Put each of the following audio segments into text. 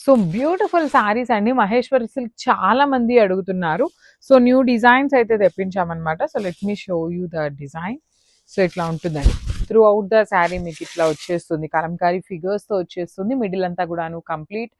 So beautiful saris అండి. Maheshwari silk చాలా మంది అడుగుతున్నారు. సో న్యూ డిజైన్స్ అయితే తెప్పించామన్నమాట. So let me show you the design. So ఇట్లా ఉంటుందండి. త్రూ అవుట్ ద శారీ మీకు ఇట్లా వచ్చేస్తుంది. కలంకారీ ఫిగర్స్ తో వచ్చేస్తుంది. మిడిల్ అంతా కూడాను కంప్లీట్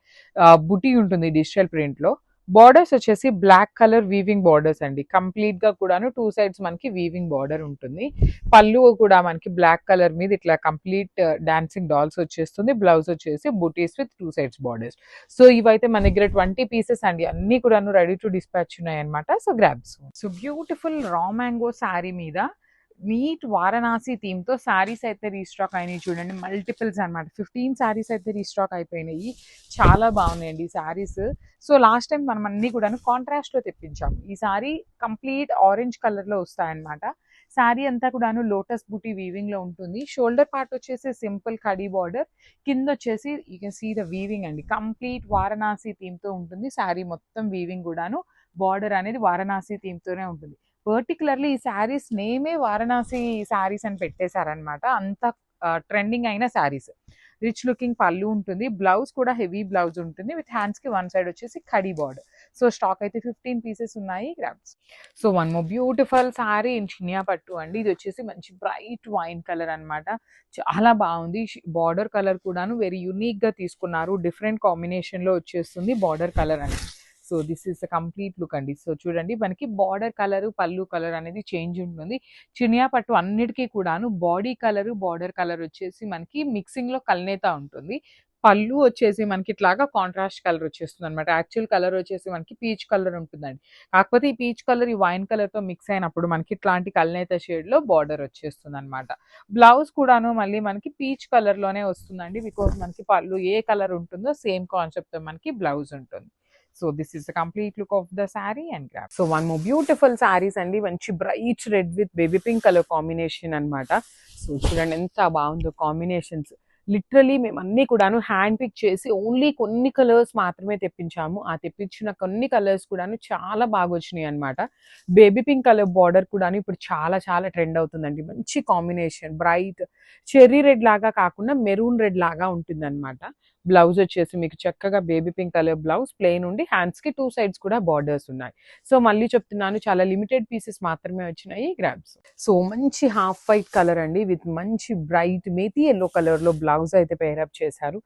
బుటీ ఉంటుంది డిజిటల్ ప్రింట్ లో. బార్డర్స్ వచ్చేసి బ్లాక్ కలర్ వీవింగ్ బార్డర్స్ అండి. కంప్లీట్ గా కూడాను 2 సైడ్స్ మనకి వీవింగ్ బార్డర్ ఉంటుంది. పళ్ళు కూడా మనకి బ్లాక్ కలర్ మీద ఇట్లా కంప్లీట్ డాన్సింగ్ డాల్స్ వచ్చేస్తుంది. బ్లౌజ్ వచ్చేసి butis with 2 sides borders. So ఇవైతే మన దగ్గర 20 పీసెస్ అండి. అన్ని కూడాను రెడీ టు డిస్పాచ్ ఉన్నాయి అనమాట. So grabs. So beautiful raw mango sari మీద నీట్ వారణాసి థీమ్ తో శారీస్ అయితే రీస్టాక్ అయినాయి చూడండి. మల్టిపుల్స్ అనమాట. 15 శారీస్ అయితే రీస్టాక్ అయిపోయినాయి. చాలా బాగున్నాయండి ఈ శారీస్. సో లాస్ట్ టైం మనం అన్ని కూడా కాంట్రాస్ట్ లో తెప్పించాము. ఈ సారీ కంప్లీట్ ఆరెంజ్ కలర్ లో వస్తాయన్నమాట. శారీ అంతా కూడాను లోటస్ బూటీ వీవింగ్ లో ఉంటుంది. షోల్డర్ పార్ట్ వచ్చేసి సింపుల్ కడీ బార్డర్, కింద వచ్చేసి you can see the weaving అండి. కంప్లీట్ వారణాసి థీమ్ తో ఉంటుంది. శారీ మొత్తం వీవింగ్ కూడాను. బార్డర్ అనేది వారణాసి థీమ్ తోనే ఉంటుంది. పర్టికులర్లీ ఈ శారీస్ నేమే వారణాసి శారీస్ అని పెట్టేశారనమాట. అంత ట్రెండింగ్ అయిన శారీస్. రిచ్ లుకింగ్ పళ్ళు ఉంటుంది. బ్లౌజ్ కూడా హెవీ బ్లౌజ్ ఉంటుంది. విత్ హ్యాండ్స్ కి వన్ సైడ్ వచ్చేసి కడీ బార్డర్. సో స్టాక్ అయితే 15 పీసెస్ ఉన్నాయి. Grabs. So one more beautiful sari in Chiniya పట్టు అండి. ఇది వచ్చేసి మంచి బ్రైట్ వైన్ కలర్ అనమాట. చాలా బాగుంది. బార్డర్ కలర్ కూడాను వెరీ యూనిక్ గా తీసుకున్నారు. డిఫరెంట్ కాంబినేషన్ లో వచ్చేస్తుంది బార్డర్ కలర్ అనేది. So this is complete look అండి. సో చూడండి మనకి బార్డర్ కలర్ పళ్ళు కలర్ అనేది చేంజ్ ఉంటుంది. చినియా పట్టు అన్నిటికీ కూడాను బాడీ కలర్ బార్డర్ కలర్ వచ్చేసి మనకి మిక్సింగ్ లో కల్నేత ఉంటుంది. పళ్ళు వచ్చేసి మనకి ఇట్లాగా కాంట్రాస్ట్ కలర్ వచ్చేస్తుంది అనమాట. యాక్చువల్ కలర్ వచ్చేసి మనకి పీచ్ కలర్ ఉంటుందండి. కాకపోతే ఈ పీచ్ కలర్ ఈ వైన్ కలర్ తో మిక్స్ అయినప్పుడు మనకి ఇట్లాంటి కల్నేత షేడ్ లో బార్డర్ వచ్చేస్తుంది అనమాట. బ్లౌజ్ కూడాను మళ్ళీ మనకి పీచ్ కలర్ లోనే వస్తుందండి. బికాస్ మనకి పళ్ళు ఏ కలర్ ఉంటుందో సేమ్ కాన్సెప్ట్ తో మనకి బ్లౌజ్ ఉంటుంది. So this is the complete look of the sari and grab. So one more beautiful saris అండి. మంచి bright red with baby pink colour combination అనమాట. సో చూడండి ఎంత బాగుందో కాంబినేషన్స్. లిటరలీ మేము అన్ని కూడాను హ్యాండ్ పిక్ చేసి ఓన్లీ కొన్ని కలర్స్ మాత్రమే తెప్పించాము. ఆ తెప్పించిన కొన్ని కలర్స్ కూడాను చాలా బాగా వచ్చినాయి అనమాట. బేబీ పింక్ కలర్ బార్డర్ కూడాను ఇప్పుడు చాలా చాలా ట్రెండ్ అవుతుందండి. మంచి కాంబినేషన్ బ్రైట్ చెర్రీ రెడ్ లాగా కాకుండా మెరూన్ రెడ్ లాగా ఉంటుంది అనమాట. బ్లౌజ్ వచ్చేసి మీకు చక్కగా baby pink colour blouse plain ఉండి హ్యాండ్స్ కి 2 సైడ్స్ కూడా బార్డర్స్ ఉన్నాయి. సో మళ్ళీ చెప్తున్నాను చాలా లిమిటెడ్ పీసెస్ మాత్రమే వచ్చినాయి. గ్రాబ్స్. సో మంచి హాఫ్ వైట్ కలర్ అండి విత్ మంచి బ్రైట్ మేతి ఎల్లో కలర్ లో బ్లౌజ్ అయితే పేరప్ చేశారు.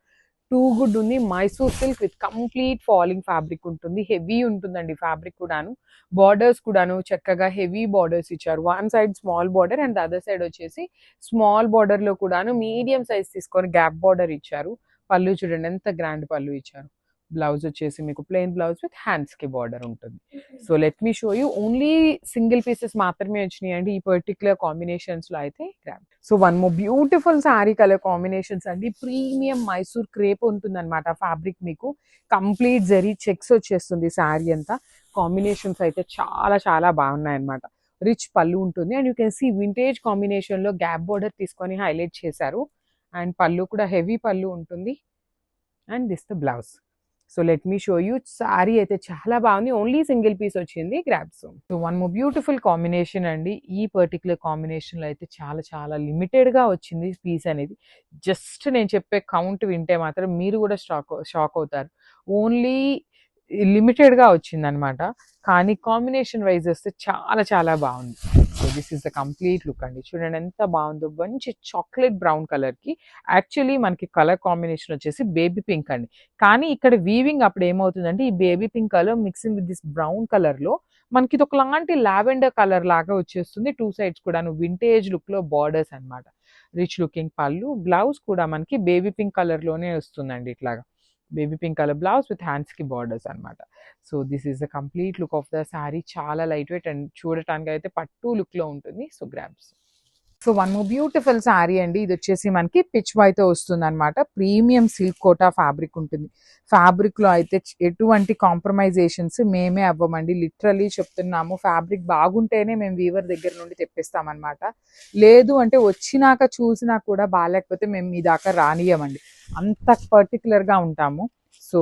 టూ గుడ్ ఉంది. Mysore silk with complete falling fabric ఉంటుంది. హెవీ ఉంటుందండి ఫ్యాబ్రిక్ కూడాను. బార్డర్స్ కూడాను చక్కగా హెవీ బార్డర్స్ ఇచ్చారు. One side small border and other side వచ్చేసి స్మాల్ బార్డర్ లో కూడాను మీడియం సైజ్ తీసుకొని గ్యాప్ బార్డర్ ఇచ్చారు. పళ్ళు చూడండి ఎంత గ్రాండ్ పళ్ళు ఇచ్చారు. బ్లౌజ్ వచ్చేసి మీకు ప్లెయిన్ బ్లౌజ్ విత్ హ్యాండ్స్ కి బార్డర్ ఉంటుంది. So let me show you only single pieces మాత్రమే వచ్చినాయి అండి ఈ పర్టికులర్ కాంబినేషన్స్ లో అయితే. So one more beautiful sari colour combinations అండి. ప్రీమియం మైసూర్ క్రేప్ ఉంటుంది అనమాట ఫ్యాబ్రిక్. మీకు కంప్లీట్ జరీ చెక్స్ వచ్చేస్తుంది శారీ అంతా. కాంబినేషన్స్ అయితే చాలా చాలా బాగున్నాయి అనమాట. రిచ్ పళ్ళు ఉంటుంది and you can see vintage combination లో గ్యాప్ బార్డర్ తీసుకొని హైలైట్ చేశారు. అండ్ పళ్ళు కూడా హెవీ పళ్ళు ఉంటుంది. And this the blouse. So let me show you. Sari అయితే చాలా బాగుంది. ఓన్లీ సింగిల్ పీస్ వచ్చింది. Grabs. So one more beautiful combination అండి. ఈ పర్టికులర్ కాంబినేషన్ లో అయితే చాలా చాలా లిమిటెడ్ గా వచ్చింది పీస్ అనేది. జస్ట్ నేను చెప్పే కౌంట్ వింటే మాత్రం మీరు కూడా షాక్ అవుతారు. ఓన్లీ లిమిటెడ్ గా వచ్చింది అనమాట. కానీ కాంబినేషన్ వైజ్ వస్తే చాలా చాలా బాగుంది. So this is the complete look అండి. చూడండి ఎంత బాగుందో. మంచి చాక్లెట్ బ్రౌన్ కలర్ కి యాక్చువల్లీ మనకి కలర్ కాంబినేషన్ వచ్చేసి బేబీ పింక్ అండి. కానీ ఇక్కడ వీవింగ్ అప్పుడు ఏమవుతుందంటే ఈ baby pink colour mixing with this brown colour లో మనకి ఇది ఒకలాంటి లావెండర్ కలర్ లాగా వచ్చేస్తుంది. 2 సైడ్స్ కూడా వింటేజ్ లుక్ లో బార్డర్స్ అనమాట. రిచ్ లుకింగ్ పళ్ళు. బ్లౌజ్ కూడా మనకి బేబీ పింక్ కలర్ లోనే వస్తుందండి. ఇట్లాగా baby pink colour blouse with hands కి బార్డర్స్ అనమాట. So this is the complete look of the sari. చాలా లైట్ వెయిట్ అండ్ చూడటానికి అయితే పట్టు లుక్ లో ఉంటుంది. So grabs. So one more beautiful sari అండి. ఇది వచ్చేసి మనకి పిచ్ వైతో వస్తుంది అనమాట. ప్రీమియం సిల్క్ కోటా ఫ్యాబ్రిక్ ఉంటుంది. ఫ్యాబ్రిక్ లో అయితే ఎటువంటి కాంప్రమైజేషన్స్ మేమే అవ్వమండి. లిటరలీ చెప్తున్నాము. ఫ్యాబ్రిక్ బాగుంటేనే మేము వీవర్ దగ్గర నుండి తెప్పిస్తామన్నమాట. లేదు అంటే వచ్చినాక చూసినా కూడా బాగాలేకపోతే మేము మీ దాకా రానియమండి. అంత పర్టికులర్ గా ఉంటాము. సో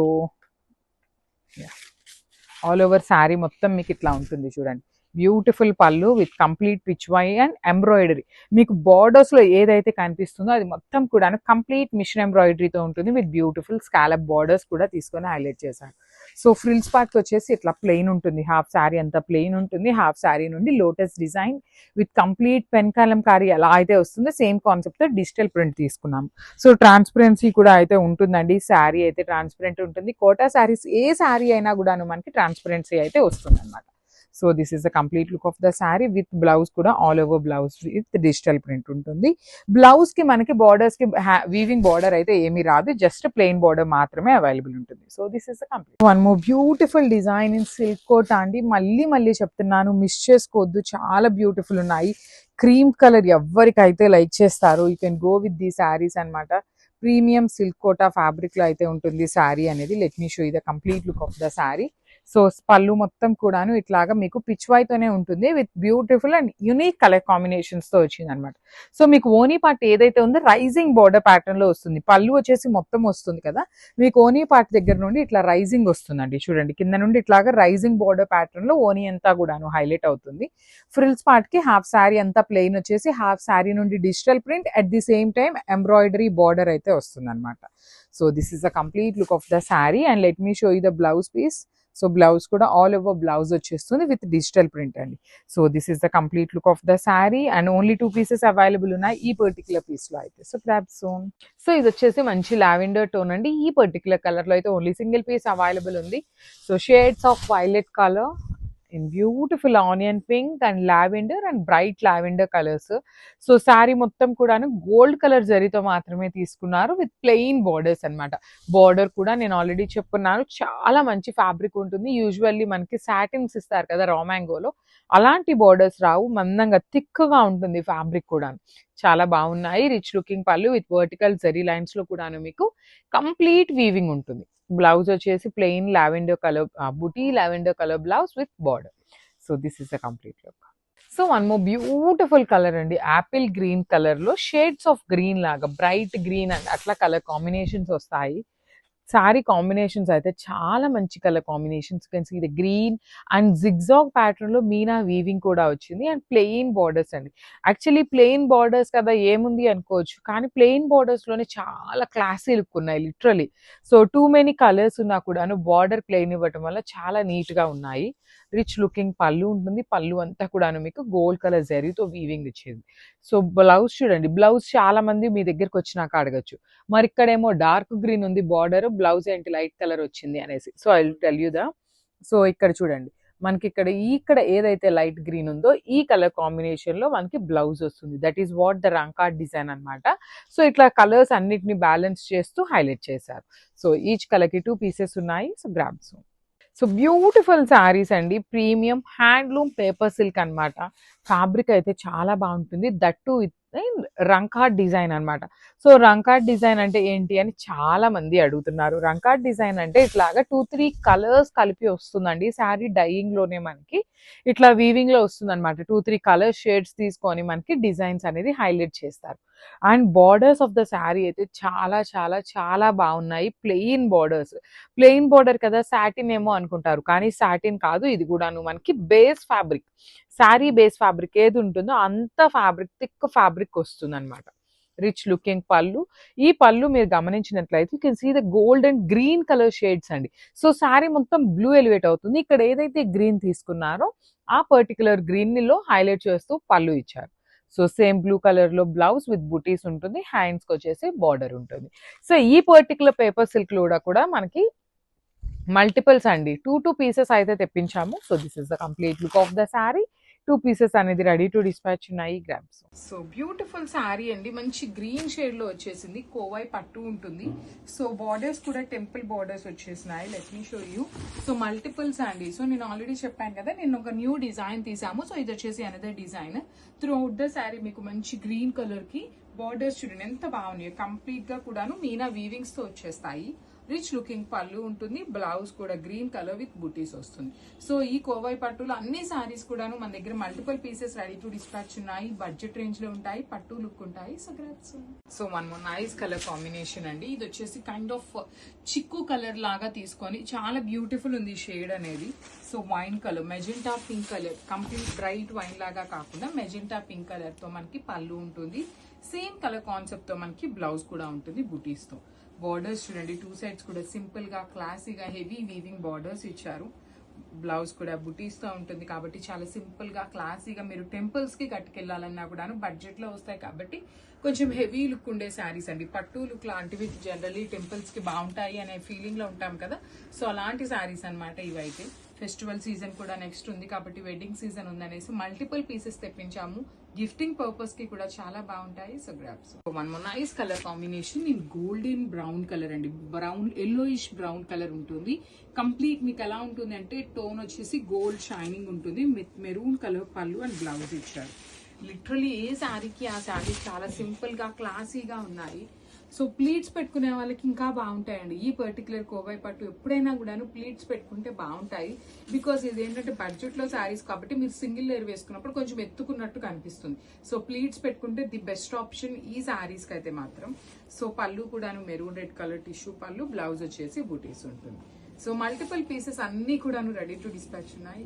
ఆల్ ఓవర్ శారీ మొత్తం మీకు ఇట్లా ఉంటుంది చూడండి. Beautiful pallu with complete Pichwai and embroidery. మీకు బార్డర్స్ లో ఏదైతే కనిపిస్తుందో అది మొత్తం కూడా కంప్లీట్ మిషన్ ఎంబ్రాయిడరీతో ఉంటుంది విత్ బ్యూటిఫుల్ స్కాలప్ బార్డర్స్ కూడా తీసుకొని హైలైట్ చేశారు. సో ఫ్రిల్స్ పార్ట్ వచ్చేసి ఇట్లా ప్లెయిన్ ఉంటుంది, హాఫ్ శారీ అంతా ప్లెయిన్ ఉంటుంది. హాఫ్ శారీ నుండి lotus design with complete pen Kalamkari ఎలా అయితే వస్తుందో సేమ్ కాన్సెప్ట్ తో డిజిటల్ ప్రింట్ తీసుకున్నాం. సో ట్రాన్స్పరెన్సీ కూడా అయితే ఉంటుందండి, శారీ అయితే ట్రాన్స్పరెంట్ ఉంటుంది. కోటా శారీస్ ఏ శారీ అయినా కూడా మనకి ట్రాన్స్పరెన్సీ అయితే వస్తుంది అనమాట. So this is the complete look of the sari with blouse కూడా all over blouse with digital print ఉంటుంది. బ్లౌజ్ కి మనకి బార్డర్స్ కి వీవింగ్ బార్డర్ అయితే ఏమీ రాదు, జస్ట్ ప్లెయిన్ బార్డర్ మాత్రమే అవైలబుల్ ఉంటుంది. So this is the complete. One more beautiful design in silk coat అండి. మళ్ళీ చెప్తున్నాను, మిస్ చేసుకోవద్దు, చాలా బ్యూటిఫుల్ ఉన్నాయి. క్రీమ్ కలర్ ఎవరికైతే లైక్ చేస్తారో you can go with the saris అనమాట. ప్రీమియం సిల్క్ కోటా ఫ్యాబ్రిక్ లో అయితే ఉంటుంది శారీ అనేది. Let me show you the complete look of the sari. So పళ్ళు మొత్తం కూడాను ఇట్లాగా మీకు పిచ్ వైతోనే ఉంటుంది with beautiful and unique colour combinations తో వచ్చింది అనమాట. సో మీకు ఓనీ పార్ట్ ఏదైతే ఉందో రైజింగ్ బార్డర్ ప్యాటర్న్ లో వస్తుంది. పళ్ళు వచ్చేసి మొత్తం వస్తుంది కదా, మీకు ఓనీ పార్ట్ దగ్గర నుండి ఇట్లా రైజింగ్ వస్తుందండి. చూడండి, కింద నుండి ఇట్లాగా రైజింగ్ బార్డర్ ప్యాటర్న్ లో ఓనీ అంతా కూడాను హైలైట్ అవుతుంది. ఫ్రిల్స్ పార్ట్ కి హాఫ్ శారీ అంతా ప్లెయిన్ వచ్చేసి హాఫ్ శారీ నుండి digital print at the same time embroidery border అయితే వస్తుంది అనమాట. So this is the complete look of the sari and let me show you the blouse piece. So blouse కూడా all over blouse వచ్చేస్తుంది with digital print అండి. So this is the complete look of the sari and only 2 pieces available ఉన్నాయి ఈ particular piece లో అయితే. So grab soon. So ఇది వచ్చేసి మంచి లావెండర్ టోన్ అండి. ఈ పర్టికులర్ కలర్ లో అయితే ఓన్లీ సింగిల్ పీస్ అవైలబుల్ ఉంది. So shades of violet colour in beautiful onion pink and lavender and bright lavender colors. So sari మొత్తం కూడాను గోల్డ్ కలర్ జరీతో మాత్రమే తీసుకున్నారు విత్ ప్లెయిన్ బార్డర్స్ అన్నమాట. బార్డర్ కూడా నేను ఆల్రెడీ చెప్పున్నాను, చాలా మంచి ఫ్యాబ్రిక్ ఉంటుంది. యూజువల్లీ మనకి సాటిన్స్ ఇస్తారు కదా రా మ్యాంగోలో, అలాంటి బార్డర్స్ రావు, మందంగా థిక్గా ఉంటుంది ఫ్యాబ్రిక్ కూడా. చాలా బాగున్నాయి. Rich looking pallu with vertical zari lines లో కూడాను మీకు కంప్లీట్ వీవింగ్ ఉంటుంది. బ్లౌజ్ వచ్చేసి plain lavender colour buti lavender colour blouse with border. So this is the complete look. So one more beautiful colour అండి, యాపిల్ గ్రీన్ కలర్ లో షేడ్స్ ఆఫ్ గ్రీన్ లాగా bright green and అట్లా colour combinations వస్తాయి. Sari combinations అయితే చాలా మంచి colour combinations. Can see the green and zigzag pattern లో Meena weaving కూడా వచ్చింది అండ్ ప్లెయిన్ బార్డర్స్ అండి. యాక్చువల్లీ ప్లెయిన్ బార్డర్స్ కదా ఏముంది అనుకోవచ్చు, కానీ ప్లెయిన్ బార్డర్స్ లోనే చాలా క్లాసీ లుక్ ఉన్నాయి literally. So too many colours ఉన్నా కూడాను బార్డర్ ప్లెయిన్ ఇవ్వటం వల్ల చాలా నీట్ గా ఉన్నాయి. రిచ్ లుకింగ్ పళ్ళు ఉంటుంది, పళ్ళు అంతా కూడాను మీకు గోల్డ్ కలర్ జరీతో వీవింగ్ ఇచ్చేది. సో బ్లౌజ్ చూడండి, బ్లౌజ్ చాలా మంది మీ దగ్గరకు వచ్చినాక అడగచ్చు, మరి ఇక్కడేమో డార్క్ గ్రీన్ ఉంది బార్డర్, బ్లౌజ్ ఏంటి లైట్ కలర్ వచ్చింది అనేసి. So I will tell you the. So ఇక్కడ చూడండి, మనకి ఇక్కడ ఏదైతే లైట్ గ్రీన్ ఉందో ఈ కలర్ కాంబినేషన్ లో మనకి బ్లౌజ్ వస్తుంది. దట్ ఈస్ వాట్ ద రంకార్డ్ డిజైన్ అన్నమాట. సో ఇట్లా కలర్స్ అన్నిటిని బ్యాలెన్స్ చేస్తూ హైలైట్ చేశారు. సో ఈచ్ కలర్ కి 2 పీసెస్ ఉన్నాయి. So grabs. So beautiful saris అండి, ప్రీమియం హ్యాండ్లూమ్ పేపర్ సిల్క్ అన్నమాట. ఫ్యాబ్రిక్ అయితే చాలా బాగుంటుంది, దట్టు రంకార్డ్ డిజైన్ అన్నమాట. సో రంకార్డ్ డిజైన్ అంటే ఏంటి అని చాలా మంది అడుగుతున్నారు. రంకార్డ్ డిజైన్ అంటే ఇట్లాగా 2-3 కలర్స్ కలిపి వస్తుందండి. శారీ డైయింగ్ లోనే మనకి ఇట్లా వీవింగ్ లో వస్తుంది అనమాట. 2-3 కలర్ షేడ్స్ తీసుకొని మనకి డిజైన్స్ అనేది హైలైట్ చేస్తారు. And borders of the sari అయితే చాలా చాలా చాలా బాగున్నాయి. ప్లెయిన్ బార్డర్స్, ప్లెయిన్ బార్డర్ కదా సాటిన్ ఏమో అనుకుంటారు, కానీ సాటిన్ కాదు, ఇది కూడాను మనకి base fabric, sari base fabric ఏది ఉంటుందో అంత ఫ్యాబ్రిక్, థిక్ ఫ్యాబ్రిక్ వస్తుంది అనమాట. రిచ్ లుకింగ్ పళ్ళు. ఈ పళ్ళు మీరు గమనించినట్లయితే you can see the gold and green colour shades అండి. సో శారీ మొత్తం బ్లూ ఎలివేట్ అవుతుంది. ఇక్కడ ఏదైతే గ్రీన్ తీసుకున్నారో ఆ పర్టికులర్ గ్రీన్ లో హైలైట్ చేస్తూ పళ్ళు ఇచ్చారు. సో సేమ్ బ్లూ కలర్ లో బ్లౌజ్ విత్ బుటీస్ ఉంటుంది, హ్యాండ్స్ కి వచ్చేసి బార్డర్ ఉంటుంది. సో ఈ పర్టికులర్ పేపర్ సిల్క్ లో కూడా మనకి మల్టిపుల్స్ అండి, 2 పీసెస్ అయితే తెప్పించాము. So this is the complete look of the sari. 2 pieces అనేది రెడీ టు డిస్పాచ్ ఉన్నాయి. గ్రాబ్స్. సో బ్యూటిఫుల్ శారీ అండి, మంచి గ్రీన్ షేడ్ లో వచ్చేసింది, కోవై పట్టు ఉంటుంది. సో బార్డర్స్ కూడా టెంపుల్ బార్డర్స్ వచ్చేసినాయి. Let me show you. So multiples అండి. సో నేను ఆల్రెడీ చెప్పాను కదా, నేను ఒక న్యూ డిజైన్ తీసాము. సో ఇది వచ్చేసి another design. Throughout the sari మీకు మంచి గ్రీన్ కలర్ కి బార్డర్స్ చూడండి ఎంత బాగున్నాయి. కంప్లీట్ గా కూడాను మీనా వీవింగ్స్ తో వచ్చేస్తాయి. రిచ్ లుకింగ్ పళ్ళు ఉంటుంది, బ్లౌజ్ కూడా గ్రీన్ కలర్ విత్ బుటీస్ వస్తుంది. సో ఈ కోవై పట్టులో అన్ని సారీస్ కూడాను మన దగ్గర multiple pieces ready to dispatch ఉన్నాయి, బడ్జెట్ రేంజ్ లో ఉంటాయి, పట్టు లుక్ ఉంటాయి. So one more nice colour combination అండి. ఇది వచ్చేసి కైండ్ ఆఫ్ చిక్కు కలర్ లాగా తీసుకొని చాలా బ్యూటిఫుల్ ఉంది షేడ్ అనేది. So wine colour, magenta pink colour, complete bright wine లాగా కాకుండా మెజెంటా పింక్ కలర్ తో మనకి పళ్ళు ఉంటుంది. సేమ్ కలర్ కాన్సెప్ట్ తో మనకి బ్లౌజ్ కూడా ఉంటుంది బుటీస్ తో. బార్డర్స్ చూడండి, టూ సైడ్స్ కూడా సింపుల్ గా క్లాసీగా హెవీ వీవింగ్ బార్డర్స్ ఇచ్చారు. బ్లౌజ్ కూడా బుటీస్ తో ఉంటుంది కాబట్టి చాలా సింపుల్ గా క్లాసీగా మీరు టెంపుల్స్ కి కట్టుకెళ్లాలన్నా కూడాను బడ్జెట్ లో వస్తాయి కాబట్టి కొంచెం హెవీ లుక్ ఉండే శారీస్ అండి. పట్టు లుక్ లాంటివి జనరల్లీ టెంపుల్స్ కి బాగుంటాయి అనే ఫీలింగ్ లో ఉంటాం కదా, సో అలాంటి శారీస్ అనమాట ఇవైతే. ఫెస్టివల్ సీజన్ కూడా నెక్స్ట్ ఉంది కాబట్టి వెడ్డింగ్ సీజన్ ఉందనేసి మల్టిపుల్ పీసెస్ తెప్పించాము. గిఫ్టింగ్ పర్పస్ కి కూడా చాలా బాగుంటాయి. So grabs one more nice colour combination in golden brown colour అండి. బ్రౌన్ ఎల్లోయిష్ బ్రౌన్ కలర్ ఉంటుంది. కంప్లీట్ మీకు ఎలా ఉంటుంది అంటే టోన్ వచ్చేసి గోల్డ్ షైనింగ్ ఉంటుంది. Maroon colour pallu and blouse ఇచ్చారు. లిటరలీ ఏ శారీకి ఆ శారీ చాలా సింపుల్ గా క్లాసీగా ఉన్నాయి. సో ప్లీట్స్ పెట్టుకునే వాళ్ళకి ఇంకా బాగుంటాయండి. ఈ పర్టికులర్ కోవై పట్టు ఎప్పుడైనా కూడాను ప్లీట్స్ పెట్టుకుంటే బాగుంటాయి. బికాస్ ఇది ఏంటంటే బడ్జెట్ లో శారీస్ కాబట్టి మీరు సింగిల్ లేయర్ వేసుకున్నప్పుడు కొంచెం ఎత్తుకున్నట్టు కనిపిస్తుంది. సో ప్లీట్స్ పెట్టుకుంటే ది బెస్ట్ ఆప్షన్ ఈ శారీస్ కి అయితే మాత్రం. సో పళ్ళు కూడాను మెరూన్ రెడ్ కలర్ టిష్యూ పళ్ళు, బ్లౌజ్ వచ్చేసి బూటీస్ ఉంటుంది. సో మల్టిపుల్ పీసెస్ అన్ని కూడాను రెడీ టు డిస్పాచ్ ఉన్నాయి.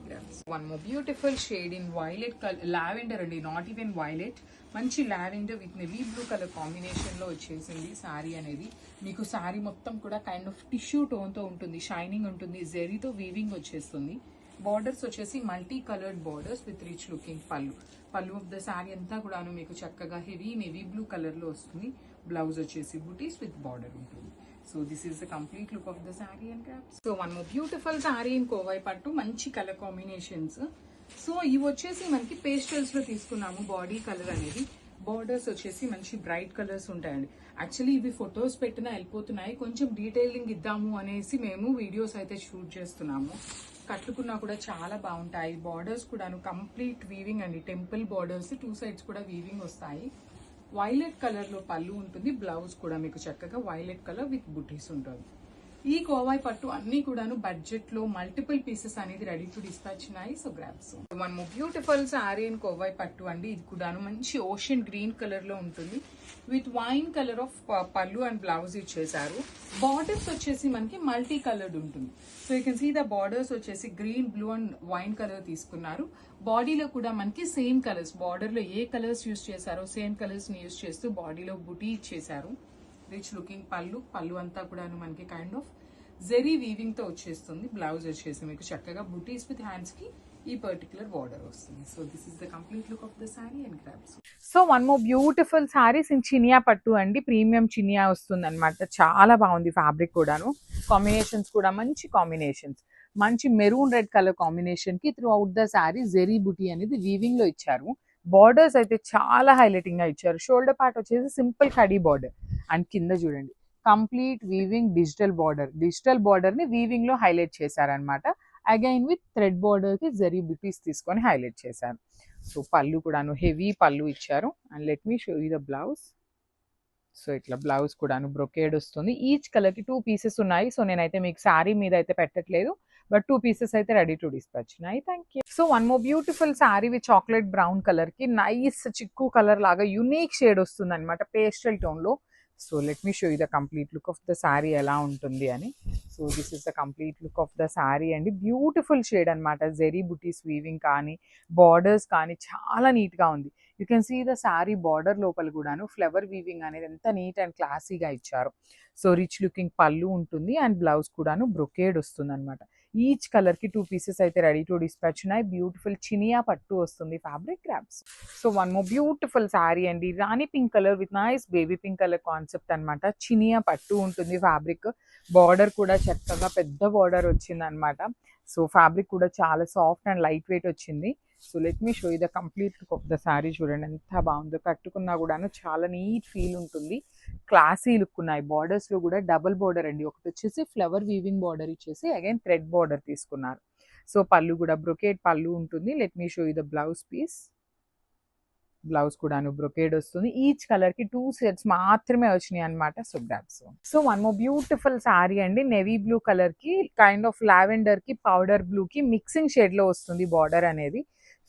One more beautiful shade in violet colour, lavender అండి, నాట్ ఈవెన్ వైలెట్, మంచి lavender with navy blue colour combination లో వచ్చేసింది శారీ అనేది. మీకు శారీ మొత్తం కూడా కైండ్ ఆఫ్ టిష్యూ టోన్ తో ఉంటుంది, షైనింగ్ ఉంటుంది, జెరీతో వీవింగ్ వచ్చేస్తుంది. బార్డర్స్ వచ్చేసి multi coloured borders with rich looking పళ్ళు. పళ్ళు ఆఫ్ ద శారీ అంతా కూడాను మీకు చక్కగా హెవీ నెవీ బ్లూ కలర్ లో వస్తుంది. బ్లౌజ్ వచ్చేసి బుటీస్ విత్ బార్డర్ ఉంటుంది. So this is the complete look of the saree and caps. So one more beautiful saree in Kovai పట్టు, మంచి కలర్ కాంబినేషన్స్. సో ఇవి వచ్చేసి మనకి పేస్టల్స్ లో తీసుకున్నాము. బాడీ కలర్ అనేది, బార్డర్స్ వచ్చేసి మంచి బ్రైట్ కలర్స్ ఉంటాయండి. యాక్చువల్లీ ఇవి ఫొటోస్ పెట్టినా వెళ్ళిపోతున్నాయి, కొంచెం డీటెయిలింగ్ ఇద్దాము అనేసి మేము వీడియోస్ అయితే షూట్ చేస్తున్నాము. కట్టుకున్నా కూడా చాలా బాగుంటాయి. బార్డర్స్ కూడాను కంప్లీట్ వీవింగ్ అండి, టెంపుల్ బార్డర్స్, టూ సైడ్స్ కూడా వీవింగ్ వస్తాయి. వైలెట్ కలర్ లో పళ్ళు ఉంటుంది, బ్లౌజ్ కూడా మీకు చక్కగా వైలెట్ కలర్ విత్ బుటీస్ ఉంటుంది. ఈ కోవై పట్టు అన్ని కూడాను బడ్జెట్ లో మల్టిపుల్ పీసెస్ అనేది రెడీ టు డిస్పాచ్ ఉన్నాయి. So grabs one more beautiful sorry in Kovai పట్టు అండి. ఇది కూడాను మంచి ఓషన్ గ్రీన్ కలర్ లో ఉంటుంది with wine colour of pallu and blouse ఇచ్చేసారు. బార్డర్స్ వచ్చేసి మనకి మల్టీ కలర్డ్ ఉంటుంది. So you can see the borders వచ్చేసి green, blue and wine colour తీసుకున్నారు. బాడీలో కూడా మనకి సేమ్ కలర్స్, బార్డర్ లో ఏ కలర్స్ యూజ్ చేశారో సేమ్ కలర్స్ ని యూజ్ చేస్తూ బాడీలో బుటీ ఇచ్చేసారు. రిచ్ లుకింగ్ పళ్ళు అంతా కూడా మనకి కైండ్ ఆఫ్ జెరీ వీవింగ్ తో వచ్చేస్తుంది. బ్లౌజ్ వచ్చేసి మీకు చక్కగా బుటీస్ విత్ హ్యాండ్స్ కి ఈ పర్టికులర్ బార్డర్ వస్తుంది. So this is the complete look of the sorry and grasp. So one more beautiful saris in Chiniya పట్టు అండి. ప్రీమియం చినియా వస్తుంది అనమాట. చాలా బాగుంది ఫ్యాబ్రిక్ కూడాను. కాంబినేషన్స్ కూడా మంచి కాంబినేషన్స్. మంచి మెరూన్ రెడ్ కలర్ కాంబినేషన్ కి throughout the sari zari buti అనేది వీవింగ్ లో ఇచ్చారు. బార్డర్స్ అయితే చాలా హైలైటింగ్ గా ఇచ్చారు. షోల్డర్ పార్ట్ వచ్చేసి సింపుల్ కడీ బార్డర్ అండ్ కింద చూడండి కంప్లీట్ వీవింగ్ డిజిటల్ బార్డర్ ని వీవింగ్ లో హైలైట్ చేశారనమాట. అగైన్ విత్ థ్రెడ్ బార్డర్ కి జరీ బుటీస్ తీసుకొని హైలైట్ చేశారు. సో పళ్ళు కూడాను హెవీ పళ్ళు ఇచ్చారు. And let me show you the blouse. So ఇట్లా బ్లౌజ్ కూడాను బ్రొకేడ్ వస్తుంది. ఈచ్ కలర్ కి 2 పీసెస్ ఉన్నాయి. సో నేనైతే మీకు శారీ మీద అయితే పెట్టట్లేదు, బట్ 2 పీసెస్ అయితే రెడీ టు డిస్పాచ్ ఉన్నాయి. Thank you. So one more beautiful sari with chocolate brown colour కి నైస్ చిక్కు కలర్ లాగా యూనిక్ షేడ్ వస్తుంది అనమాట, పేస్టల్ టోన్ లో. So let me show you the complete look of the sari ఎలా ఉంటుంది అని. So this is the complete look of the sari అండి. బ్యూటిఫుల్ షేడ్ అనమాట. జెరీ బుటీస్ వీవింగ్ కానీ బార్డర్స్ కానీ చాలా నీట్ గా ఉంది. You can see the sari border లోపల కూడాను ఫ్లవర్ వీవింగ్ అనేది ఎంత నీట్ అండ్ క్లాసీగా ఇచ్చారు. సో రిచ్ లుకింగ్ పళ్ళు ఉంటుంది అండ్ బ్లౌజ్ కూడాను బ్రొకేడ్ వస్తుంది అనమాట. ఈచ్ కలర్ కి 2 పీసెస్ అయితే రెడీ టు డిస్పాచ్ ఉన్నాయి. బ్యూటిఫుల్ చినియా పట్టు వస్తుంది fabric grabs. So one more beautiful sari అండి. రాణి pink colour with nice baby pink colour concept అనమాట. చినియా పట్టు ఉంటుంది ఫ్యాబ్రిక్. బార్డర్ కూడా చక్కగా పెద్ద బార్డర్ వచ్చింది అనమాట. సో ఫ్యాబ్రిక్ కూడా చాలా సాఫ్ట్ అండ్ లైట్ వెయిట్ వచ్చింది. So let me show you the complete look of the sari. చూడండి ఎంత బాగుందో. కట్టుకున్నా కూడాను చాలా నీట్ ఫీల్ ఉంటుంది. క్లాసీ లుక్ ఉన్నాయి. బార్డర్స్ లో కూడా డబుల్ బార్డర్ అండి. ఒకటి వచ్చేసి ఫ్లవర్ వీవింగ్ బార్డర్ ఇచ్చేసి అగైన్ థ్రెడ్ బార్డర్ తీసుకున్నారు. సో పళ్ళు కూడా బ్రొకేట్ పళ్ళు ఉంటుంది. Let me show you the blouse piece. Blouse కూడాను బ్రొకేడ్ వస్తుంది. ఈచ్ కలర్ కి 2 సెట్స్ మాత్రమే వచ్చినాయి అనమాట. So grabs. So one more beautiful sorry అండి, నేవీ బ్లూ కలర్ కి కైండ్ ఆఫ్ లావెండర్ కి పౌడర్ బ్లూ కి మిక్సింగ్ షేడ్ లో వస్తుంది బార్డర్ అనేది.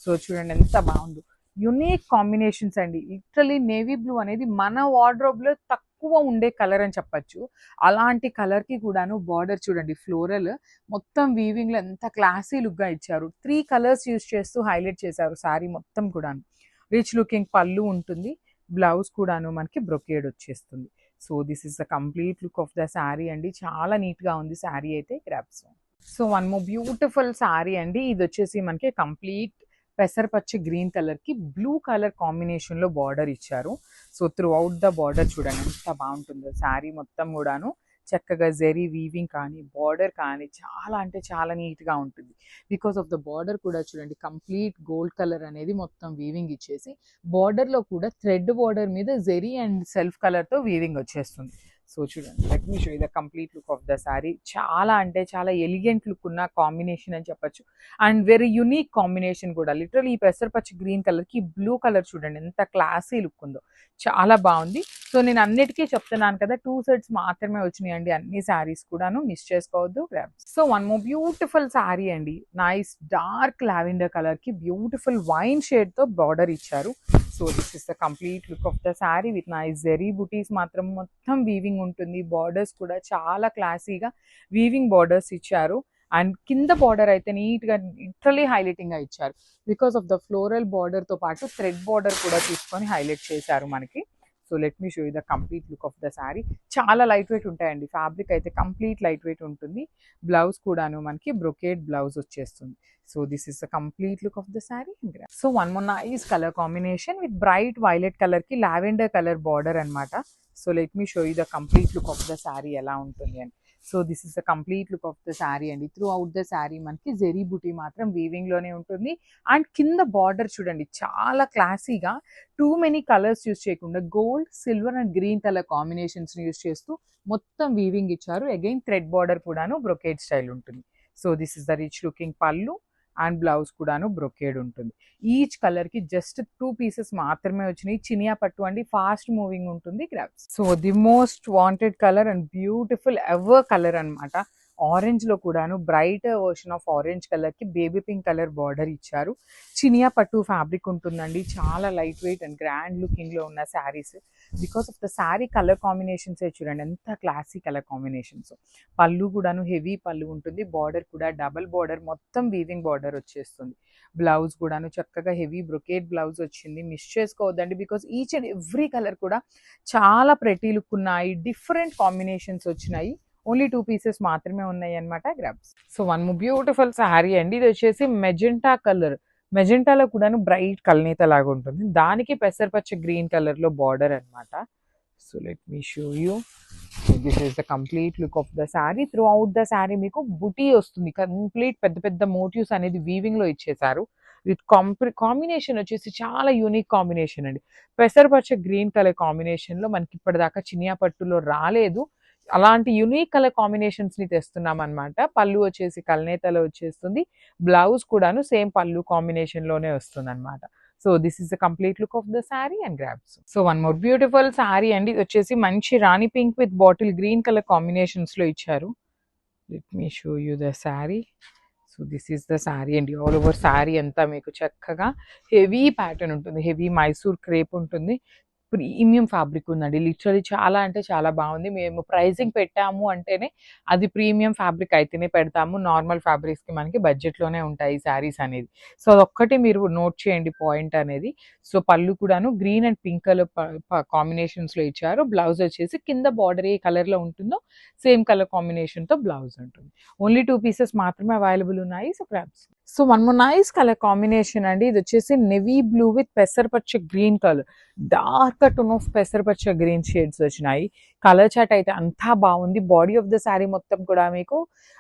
సో చూడండి ఎంత బాగుందో, యునిక్ కాంబినేషన్స్ అండి. లిటరలీ నేవీ బ్లూ అనేది మన వార్డ్రోబ్ లో తక్కువ ఉండే కలర్ అని చెప్పొచ్చు. అలాంటి కలర్ కి కూడాను బార్డర్ చూడండి, ఫ్లోరల్ మొత్తం వీవింగ్ లో ఎంత క్లాసీ లుక్ గా ఇచ్చారు. 3 కలర్స్ యూస్ చేస్తూ హైలైట్ చేశారు సారీ మొత్తం కూడాను. రిచ్ లుకింగ్ పళ్ళు ఉంటుంది, బ్లౌజ్ కూడాను మనకి బ్రొకేడ్ వచ్చేస్తుంది. So this is the complete look of the sari అండి. చాలా నీట్ గా ఉంది శారీ అయితే. Grabs. So one more beautiful sari అండి, ఇది వచ్చేసి మనకి కంప్లీట్ పెసరపచ్చి గ్రీన్ కలర్ కి బ్లూ కలర్ కాంబినేషన్ లో బార్డర్ ఇచ్చారు. So throughout the border చూడండి ఎంత బాగుంటుందో. శారీ మొత్తం కూడాను చక్కగా జెరీ వీవింగ్ కానీ బార్డర్ కానీ చాలా అంటే చాలా నీట్ గా ఉంటుంది. బికాస్ ఆఫ్ ద బార్డర్ కూడా చూడండి, కంప్లీట్ గోల్డ్ కలర్ అనేది మొత్తం వీవింగ్ ఇచ్చేసి బార్డర్ లో కూడా థ్రెడ్ బార్డర్ మీద జెరీ అండ్ సెల్ఫ్ కలర్ తో వీవింగ్ వచ్చేస్తుంది. సో చూడండి, let me show the complete look of the sari. చాలా అంటే చాలా ఎలిగెంట్ లుక్ ఉన్న కాంబినేషన్ అని చెప్పొచ్చు, అండ్ వెరీ యునిక్ కాంబినేషన్ కూడా. లిటరల్ ఈ పెసరపచ్చి గ్రీన్ కలర్ కి బ్లూ కలర్ చూడండి ఎంత క్లాసీ లుక్ ఉందో, చాలా బాగుంది. సో నేను అన్నిటికీ చెప్తున్నాను కదా, 2 సెట్స్ మాత్రమే వచ్చినాయండి అన్ని శారీస్ కూడాను, మిస్ చేసుకోవద్దు. So one more beautiful sari అండి, నైస్ డార్క్ లావెండర్ కలర్ కి బ్యూటిఫుల్ వైన్ షేడ్ తో బార్డర్ ఇచ్చారు. So this is the complete look of the sari with nice zari butis మాత్రం మొత్తం వీవింగ్ ఉంటుంది. బార్డర్స్ కూడా చాలా క్లాసీగా వీవింగ్ బార్డర్స్ ఇచ్చారు. అండ్ కింద బార్డర్ అయితే నీట్ గా లిటరలీ హైలైటింగ్ గా ఇచ్చారు. Because of the floral border తో పాటు థ్రెడ్ బార్డర్ కూడా తీసుకొని హైలైట్ చేశారు మనకి. So let me show you the complete look of the sari. చాలా లైట్ వెయిట్ ఉంటాయండి, ఫ్యాబ్రిక్ అయితే కంప్లీట్ లైట్ వెయిట్ ఉంటుంది. బ్లౌజ్ కూడాను మనకి బ్రొకేడ్ బ్లౌజ్ వచ్చేస్తుంది. So this is the complete look of the sari. So one more nice colour combination with bright violet colour కి lavender colour border అనమాట. So let me show you the complete look of the sari ఎలా ఉంటుంది అని. So this is the complete look of the sari అండి. Throughout the sari మనకి జెరీ బుటీ మాత్రం weaving లోనే ఉంటుంది. అండ్ కింద బార్డర్ చూడండి చాలా క్లాసీగా, టూ మెనీ కలర్స్ యూస్ చేయకుండా gold, silver and green colour combinations use చేస్తూ మొత్తం వీవింగ్ ఇచ్చారు. అగైన్ థ్రెడ్ బార్డర్ కూడాను బ్రొకేడ్ స్టైల్ ఉంటుంది. So this is the rich looking pallu and blouse కూడాను బ్రొకేడ్ ఉంటుంది. ఈచ్ కలర్ కి జస్ట్ 2 పీసెస్ మాత్రమే వచ్చినాయి. చినియా పట్టు అండి, ఫాస్ట్ మూవింగ్ ఉంటుంది. Grabs. So the most wanted colour and beautiful ever colour అనమాట. ఆరెంజ్ లో కూడాను bright version of orange colour కి బేబీ పింక్ కలర్ బార్డర్ ఇచ్చారు. చినియా పట్టు ఫ్యాబ్రిక్ ఉంటుందండి. చాలా light wait and grand looking లో ఉన్న saris. Because of the sari colour combinations చూడండి ఎంత క్లాసీ కలర్ కాంబినేషన్స్. పళ్ళు కూడాను హెవీ పళ్ళు ఉంటుంది. బార్డర్ కూడా డబల్ బార్డర్, మొత్తం వీవింగ్ బార్డర్ వచ్చేస్తుంది. బ్లౌజ్ కూడాను చక్కగా హెవీ బ్రొకేడ్ బ్లౌజ్ వచ్చింది. మిస్ చేసుకోవద్దండి, because each and every colour కూడా చాలా ప్రెటీ లుక్ ఉన్నాయి. డిఫరెంట్ కాంబినేషన్స్ వచ్చినాయి. ఓన్లీ 2 పీసెస్ మాత్రమే ఉన్నాయి అనమాట. Grabs. So one beautiful sari అండి, ఇది వచ్చేసి మెజెంటా కలర్. మెజెంటాలో కూడాను బ్రైట్ కల్నేత లాగా ఉంటుంది, దానికి పెసరపచ్చ గ్రీన్ కలర్ లో బార్డర్ అనమాట. So let me show you. This is the complete look of the sari. Through out the sari మీకు బుటీ వస్తుంది. కంప్లీట్ పెద్ద పెద్ద మోటివ్స్ అనేది వీవింగ్ లో ఇచ్చేసారు. విత్ కాంబినేషన్ వచ్చేసి చాలా యూనిక్ కాంబినేషన్ అండి. పెసరపచ్చ గ్రీన్ కలర్ కాంబినేషన్ లో మనకి ఇప్పటిదాకా చినియా పట్టులో రాలేదు. అలాంటి యునిక్ కలర్ కాంబినేషన్స్ ని తెస్తున్నాం అనమాట. పళ్ళు వచ్చేసి కల్నేతలో వచ్చేస్తుంది. బ్లౌజ్ కూడాను సేమ్ పళ్ళు కాంబినేషన్ లోనే వస్తుంది అనమాట. So this is the complete look of the sari and grabs. So one more beautiful sari అండి, ఇది వచ్చేసి మంచి rani pink with bottle green colour combinations లో ఇచ్చారు. Let me show you the sari. So this is the sari అండి. ఆల్ ఓవర్ శారీ అంతా మీకు చక్కగా హెవీ ప్యాటర్న్ ఉంటుంది. హెవీ మైసూర్ క్రేప్ ఉంటుంది. ప్రీమియం ఫ్యాబ్రిక్ ఉందండి. లిటరలీ చాలా అంటే చాలా బాగుంది. మేము ప్రైజింగ్ పెట్టాము అంటేనే అది ప్రీమియం ఫ్యాబ్రిక్ అయితేనే పెడతాము. నార్మల్ ఫ్యాబ్రిక్స్కి మనకి బడ్జెట్లోనే ఉంటాయి శారీస్ అనేది. సో అదొక్కటి మీరు నోట్ చేయండి పాయింట్ అనేది. సో పళ్ళు కూడాను గ్రీన్ అండ్ పింక్ కలర్ కాంబినేషన్స్లో ఇచ్చారు. బ్లౌజ్ వచ్చేసి కింద బార్డర్ ఏ కలర్లో ఉంటుందో సేమ్ కలర్ కాంబినేషన్తో బ్లౌజ్ ఉంటుంది. ఓన్లీ 2 పీసెస్ మాత్రమే అవైలబుల్ ఉన్నాయి. So grabs. So one more nice colour combination అండి, ఇది వచ్చేసి నెవీ బ్లూ విత్ పెసరపచ్చ green colour. Dark tone of పెసరపచ్చ గ్రీన్ షేడ్స్ వచ్చినాయి. కలర్ చాట్ అయితే అంతా బాగుంది. బాడీ ఆఫ్ ద శారీ మొత్తం కూడా మీకు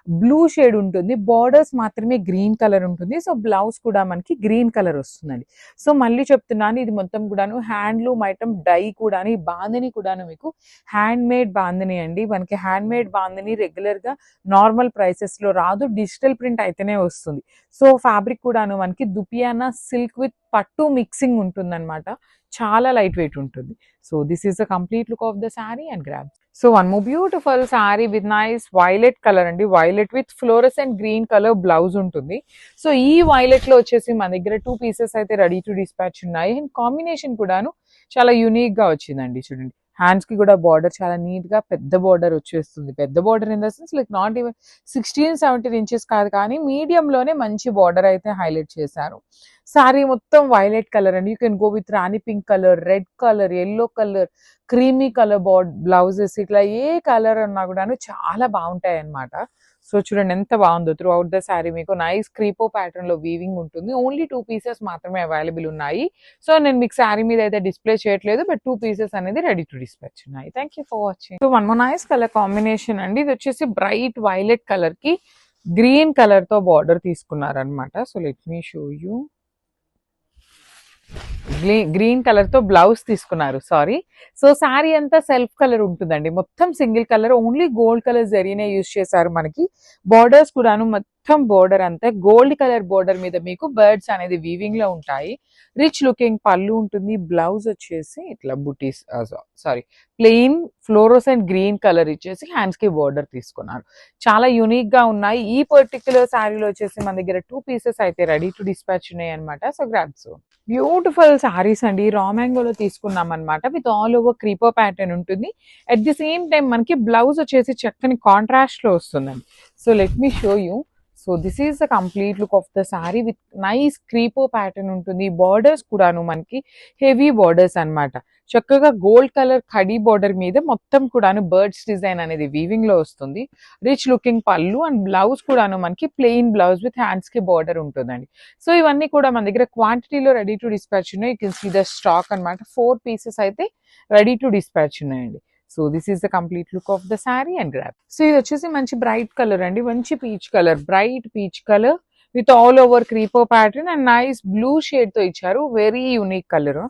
బ్లూ షేడ్ ఉంటుంది. బార్డర్స్ మాత్రమే గ్రీన్ కలర్ ఉంటుంది. సో బ్లౌజ్ కూడా మనకి గ్రీన్ కలర్ వస్తుందండి. సో మళ్ళీ చెప్తున్నాను, ఇది మొత్తం కూడాను హ్యాండ్లూమ్ ఐటమ్. డై కూడా, ఈ బాందిని కూడాను మీకు హ్యాండ్ మేడ్ బాందిని అండి. మనకి హ్యాండ్ మేడ్ బాందిని రెగ్యులర్ గా నార్మల్ ప్రైసెస్ లో రాదు, డిజిటల్ ప్రింట్ అయితేనే వస్తుంది. సో ఫ్యాబ్రిక్ కూడాను మనకి దుపియానా సిల్క్ విత్ పట్టు మిక్సింగ్ ఉంటుందన్నమాట. చాలా లైట్ వెయిట్ ఉంటుంది. So this is the complete look of the sari and grab. So one more beautiful sari with nice violet colour అండి. Violet with fluorescent green colour blouse ఉంటుంది. So ఈ వైలెట్ లో వచ్చేసి మన దగ్గర 2 పీసెస్ అయితే రెడీ టు డిస్పాచ్ ఉన్నాయి. అండ్ కాంబినేషన్ కూడాను చాలా యూనిక్ గా వచ్చిందండి. చూడండి, హ్యాండ్స్ కి కూడా బార్డర్ చాలా నీట్ గా పెద్ద బార్డర్ వచ్చేస్తుంది. పెద్ద border in the sense like not even 16-17 inches కాదు, కానీ మీడియం లోనే మంచి బార్డర్ అయితే హైలైట్ చేశారు. సారీ మొత్తం వైలెట్ కలర్ అండి. You can go with Rani pink colour, red colour, yellow colour, creamy colour blouses, ఇట్లా ఏ కలర్ అన్నా కూడాను చాలా బాగుంటాయి అన్నమాట. సో చూడండి ఎంత బాగుందో. త్రూ అవుట్ ద శారీ మీకు నైస్ క్రీపో ప్యాటర్న్ లో వీవింగ్ ఉంటుంది. ఓన్లీ 2 పీసెస్ మాత్రమే అవైలబుల్ ఉన్నాయి. సో నేను మీకు శారీ మీద అయితే డిస్ప్లే చేయట్లేదు, బట్ 2 పీసెస్ అనేది రెడీ టు డిస్పాచ్ ఉన్నాయి. Thank you for watching. So one more nice colour combination అండి. ఇది వచ్చేసి బ్రైట్ వైలెట్ కలర్ కి గ్రీన్ కలర్ తో బార్డర్ తీసుకున్నారనమాట. So let me show you. Green colour తో బ్లౌజ్ తీసుకున్నారు, సారీ. సో శారీ అంతా సెల్ఫ్ కలర్ ఉంటుందండి, మొత్తం single colour, only gold colour జరీనే యూజ్ చేశారు. మనకి బార్డర్స్ కూడాను మొత్తం బార్డర్ అంతా గోల్డ్ కలర్ బార్డర్ మీద మీకు బర్డ్స్ అనేది వీవింగ్ లో ఉంటాయి. రిచ్ లుకింగ్ పళ్ళు ఉంటుంది. బ్లౌజ్ వచ్చేసి ఇట్లా బుటీస్, sorry, plain fluorescent green colour ఇచ్చేసి హ్యాండ్స్ కి బార్డర్ తీసుకున్నారు. చాలా యూనిక్ గా ఉన్నాయి. ఈ పర్టికులర్ శారీలో వచ్చేసి మన దగ్గర 2 పీసెస్ అయితే రెడీ టు డిస్పాచ్ ఉన్నాయి అనమాట. So grabs. బ్యూటిఫుల్ శారీస్ అండి. రా మ్యాంగోలో తీసుకున్నాం అనమాట. With all over creeper pattern ఉంటుంది. అట్ ది సేమ్ టైం మనకి బ్లౌజ్ వచ్చేసి చక్కని కాంట్రాస్ట్ లో వస్తుందండి. So let me show you. So this is the complete look of the sari with nice crepe pattern ఉంటుంది. బార్డర్స్ కూడాను మనకి హెవీ బార్డర్స్ అన్నమాట. చక్కగా గోల్డ్ కలర్ కడీ బార్డర్ మీద మొత్తం కూడాను బర్డ్స్ డిజైన్ అనేది వీవింగ్ లో వస్తుంది. Rich looking pallu and blouse కూడాను మనకి ప్లెయిన్ బ్లౌజ్ విత్ హ్యాండ్స్ కి బార్డర్ ఉంటుందండి. సో ఇవన్నీ కూడా మన దగ్గర క్వాంటిటీలో రెడీ టు డిస్పాచ్ ఉన్నాయి. You can see the stock అనమాట. 4 పీసెస్ అయితే రెడీ టు డిస్పాచ్ ఉన్నాయండి. So this is the complete look of the sari and grab. So ఇది వచ్చేసి మంచి బ్రైట్ కలర్ అండి, మంచి peach colour, bright peach colour with all over creeper pattern and nice blue shade తో ఇచ్చారు. Very unique colour.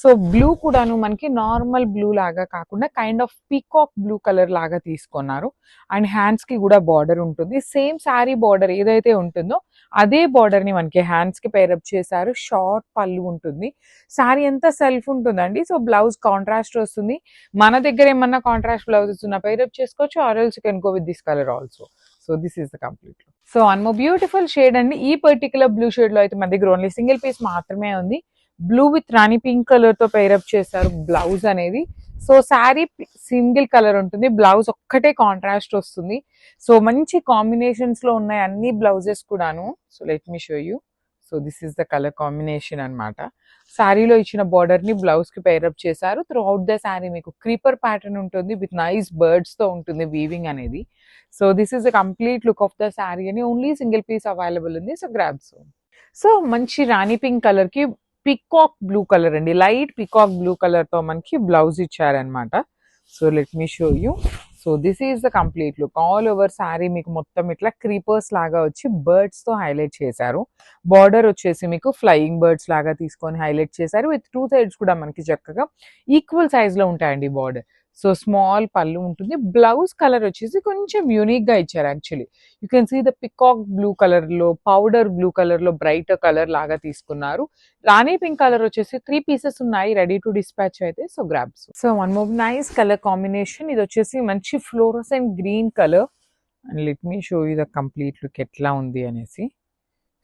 So blue కూడాను మనకి normal blue లాగా కాకుండా kind of peacock blue colour లాగా తీసుకున్నారు. అండ్ హ్యాండ్స్ కి కూడా బార్డర్ ఉంటుంది. సేమ్ శారీ బార్డర్ ఏదైతే ఉంటుందో అదే బార్డర్ ని మనకి హ్యాండ్స్ కి పేరప్ చేశారు. షార్ట్ పళ్ళు ఉంటుంది. శారీ అంతా సెల్ఫ్ ఉంటుందండి. సో బ్లౌజ్ కాంట్రాస్ట్ వస్తుంది. మన దగ్గర ఏమన్నా కాంట్రాస్ట్ బ్లౌజెస్ ఉన్న పేరప్ చేసుకోవచ్చు, or else you can go with this colour also. So this is the complete look. So one more beautiful shade అండి. ఈ పర్టికులర్ బ్లూ షేడ్ లో అయితే మన దగ్గర ఓన్లీ సింగిల్ పీస్ మాత్రమే ఉంది. Blue with Rani pink colour తో pair up చేశారు బ్లౌజ్ అనేది. సో శారీ సింగిల్ కలర్ ఉంటుంది, బ్లౌజ్ ఒక్కటే కాంట్రాస్ట్ వస్తుంది. సో మంచి కాంబినేషన్స్ లో ఉన్నాయి అన్ని బ్లౌజెస్ కూడాను. So let me show you. So this is the colour combination అనమాట. శారీలో ఇచ్చిన బార్డర్ ని బ్లౌజ్ కి పేరప్ చేశారు. త్రూ అవుట్ ద శారీ మీకు క్రీపర్ ప్యాటర్న్ ఉంటుంది విత్ నైస్ బర్డ్స్ తో ఉంటుంది వీవింగ్ అనేది. So this is the complete look of the sari అని ఓన్లీ సింగిల్ పీస్ అవైలబుల్ ఉంది. So grabs. సో మంచి రాణి పింక్ కలర్ కి పికాక్ బ్లూ కలర్ అండి, లైట్ పికాక్ బ్లూ కలర్ తో మనకి బ్లౌజ్ ఇచ్చారనమాట. So let me show you. So this is the complete look. All over sari మీకు మొత్తం ఇట్లా క్రీపర్స్ లాగా వచ్చి బర్డ్స్ తో హైలైట్ చేశారు. బార్డర్ వచ్చేసి మీకు ఫ్లయింగ్ బర్డ్స్ లాగా తీసుకొని హైలైట్ చేశారు. విత్ 2 సైడ్స్ కూడా మనకి చక్కగా ఈక్వల్ సైజ్ లో ఉంటాయండి బార్డర్. సో స్మాల్ పళ్ళు ఉంటుంది. బ్లౌజ్ కలర్ వచ్చేసి కొంచెం యూనిక్ గా ఇచ్చారు actually. You can see the peacock blue colour లో, పౌడర్ బ్లూ కలర్ లో బ్రైట్ కలర్ లాగా తీసుకున్నారు. రాణి పింక్ కలర్ వచ్చేసి 3 పీసెస్ ఉన్నాయి రెడీ టు డిస్పాచ్ అయితే. So grabs. So one more nice colour combination. ఇది వచ్చేసి మంచి fluorescent green colour. And let me show you the complete look ఎట్లా ఉంది అనేసి.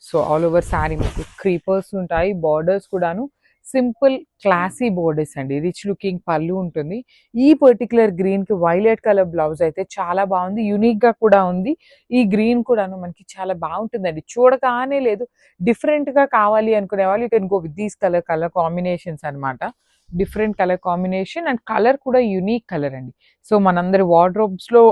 సో ఆల్ ఓవర్ శారీ మీకు క్రీపర్స్ ఉంటాయి. బార్డర్స్ కూడాను సింపుల్ క్లాసీ బోర్డర్స్ అండి. రిచ్ లుకింగ్ పళ్ళు ఉంటుంది. ఈ పర్టికులర్ గ్రీన్ కి వైలెట్ కలర్ బ్లౌజ్ అయితే చాలా బాగుంది, యూనిక్ గా కూడా ఉంది. ఈ గ్రీన్ కూడాను మనకి చాలా బాగుంటుందండి, చూడగానే లేదు డిఫరెంట్ గా కావాలి అనుకునే వాళ్ళు you can go with these colour combinations అనమాట. Different colour combination and colour కూడా యూనిక్ కలర్ అండి. సో మనందరి వార్డ్రోబ్స్ లో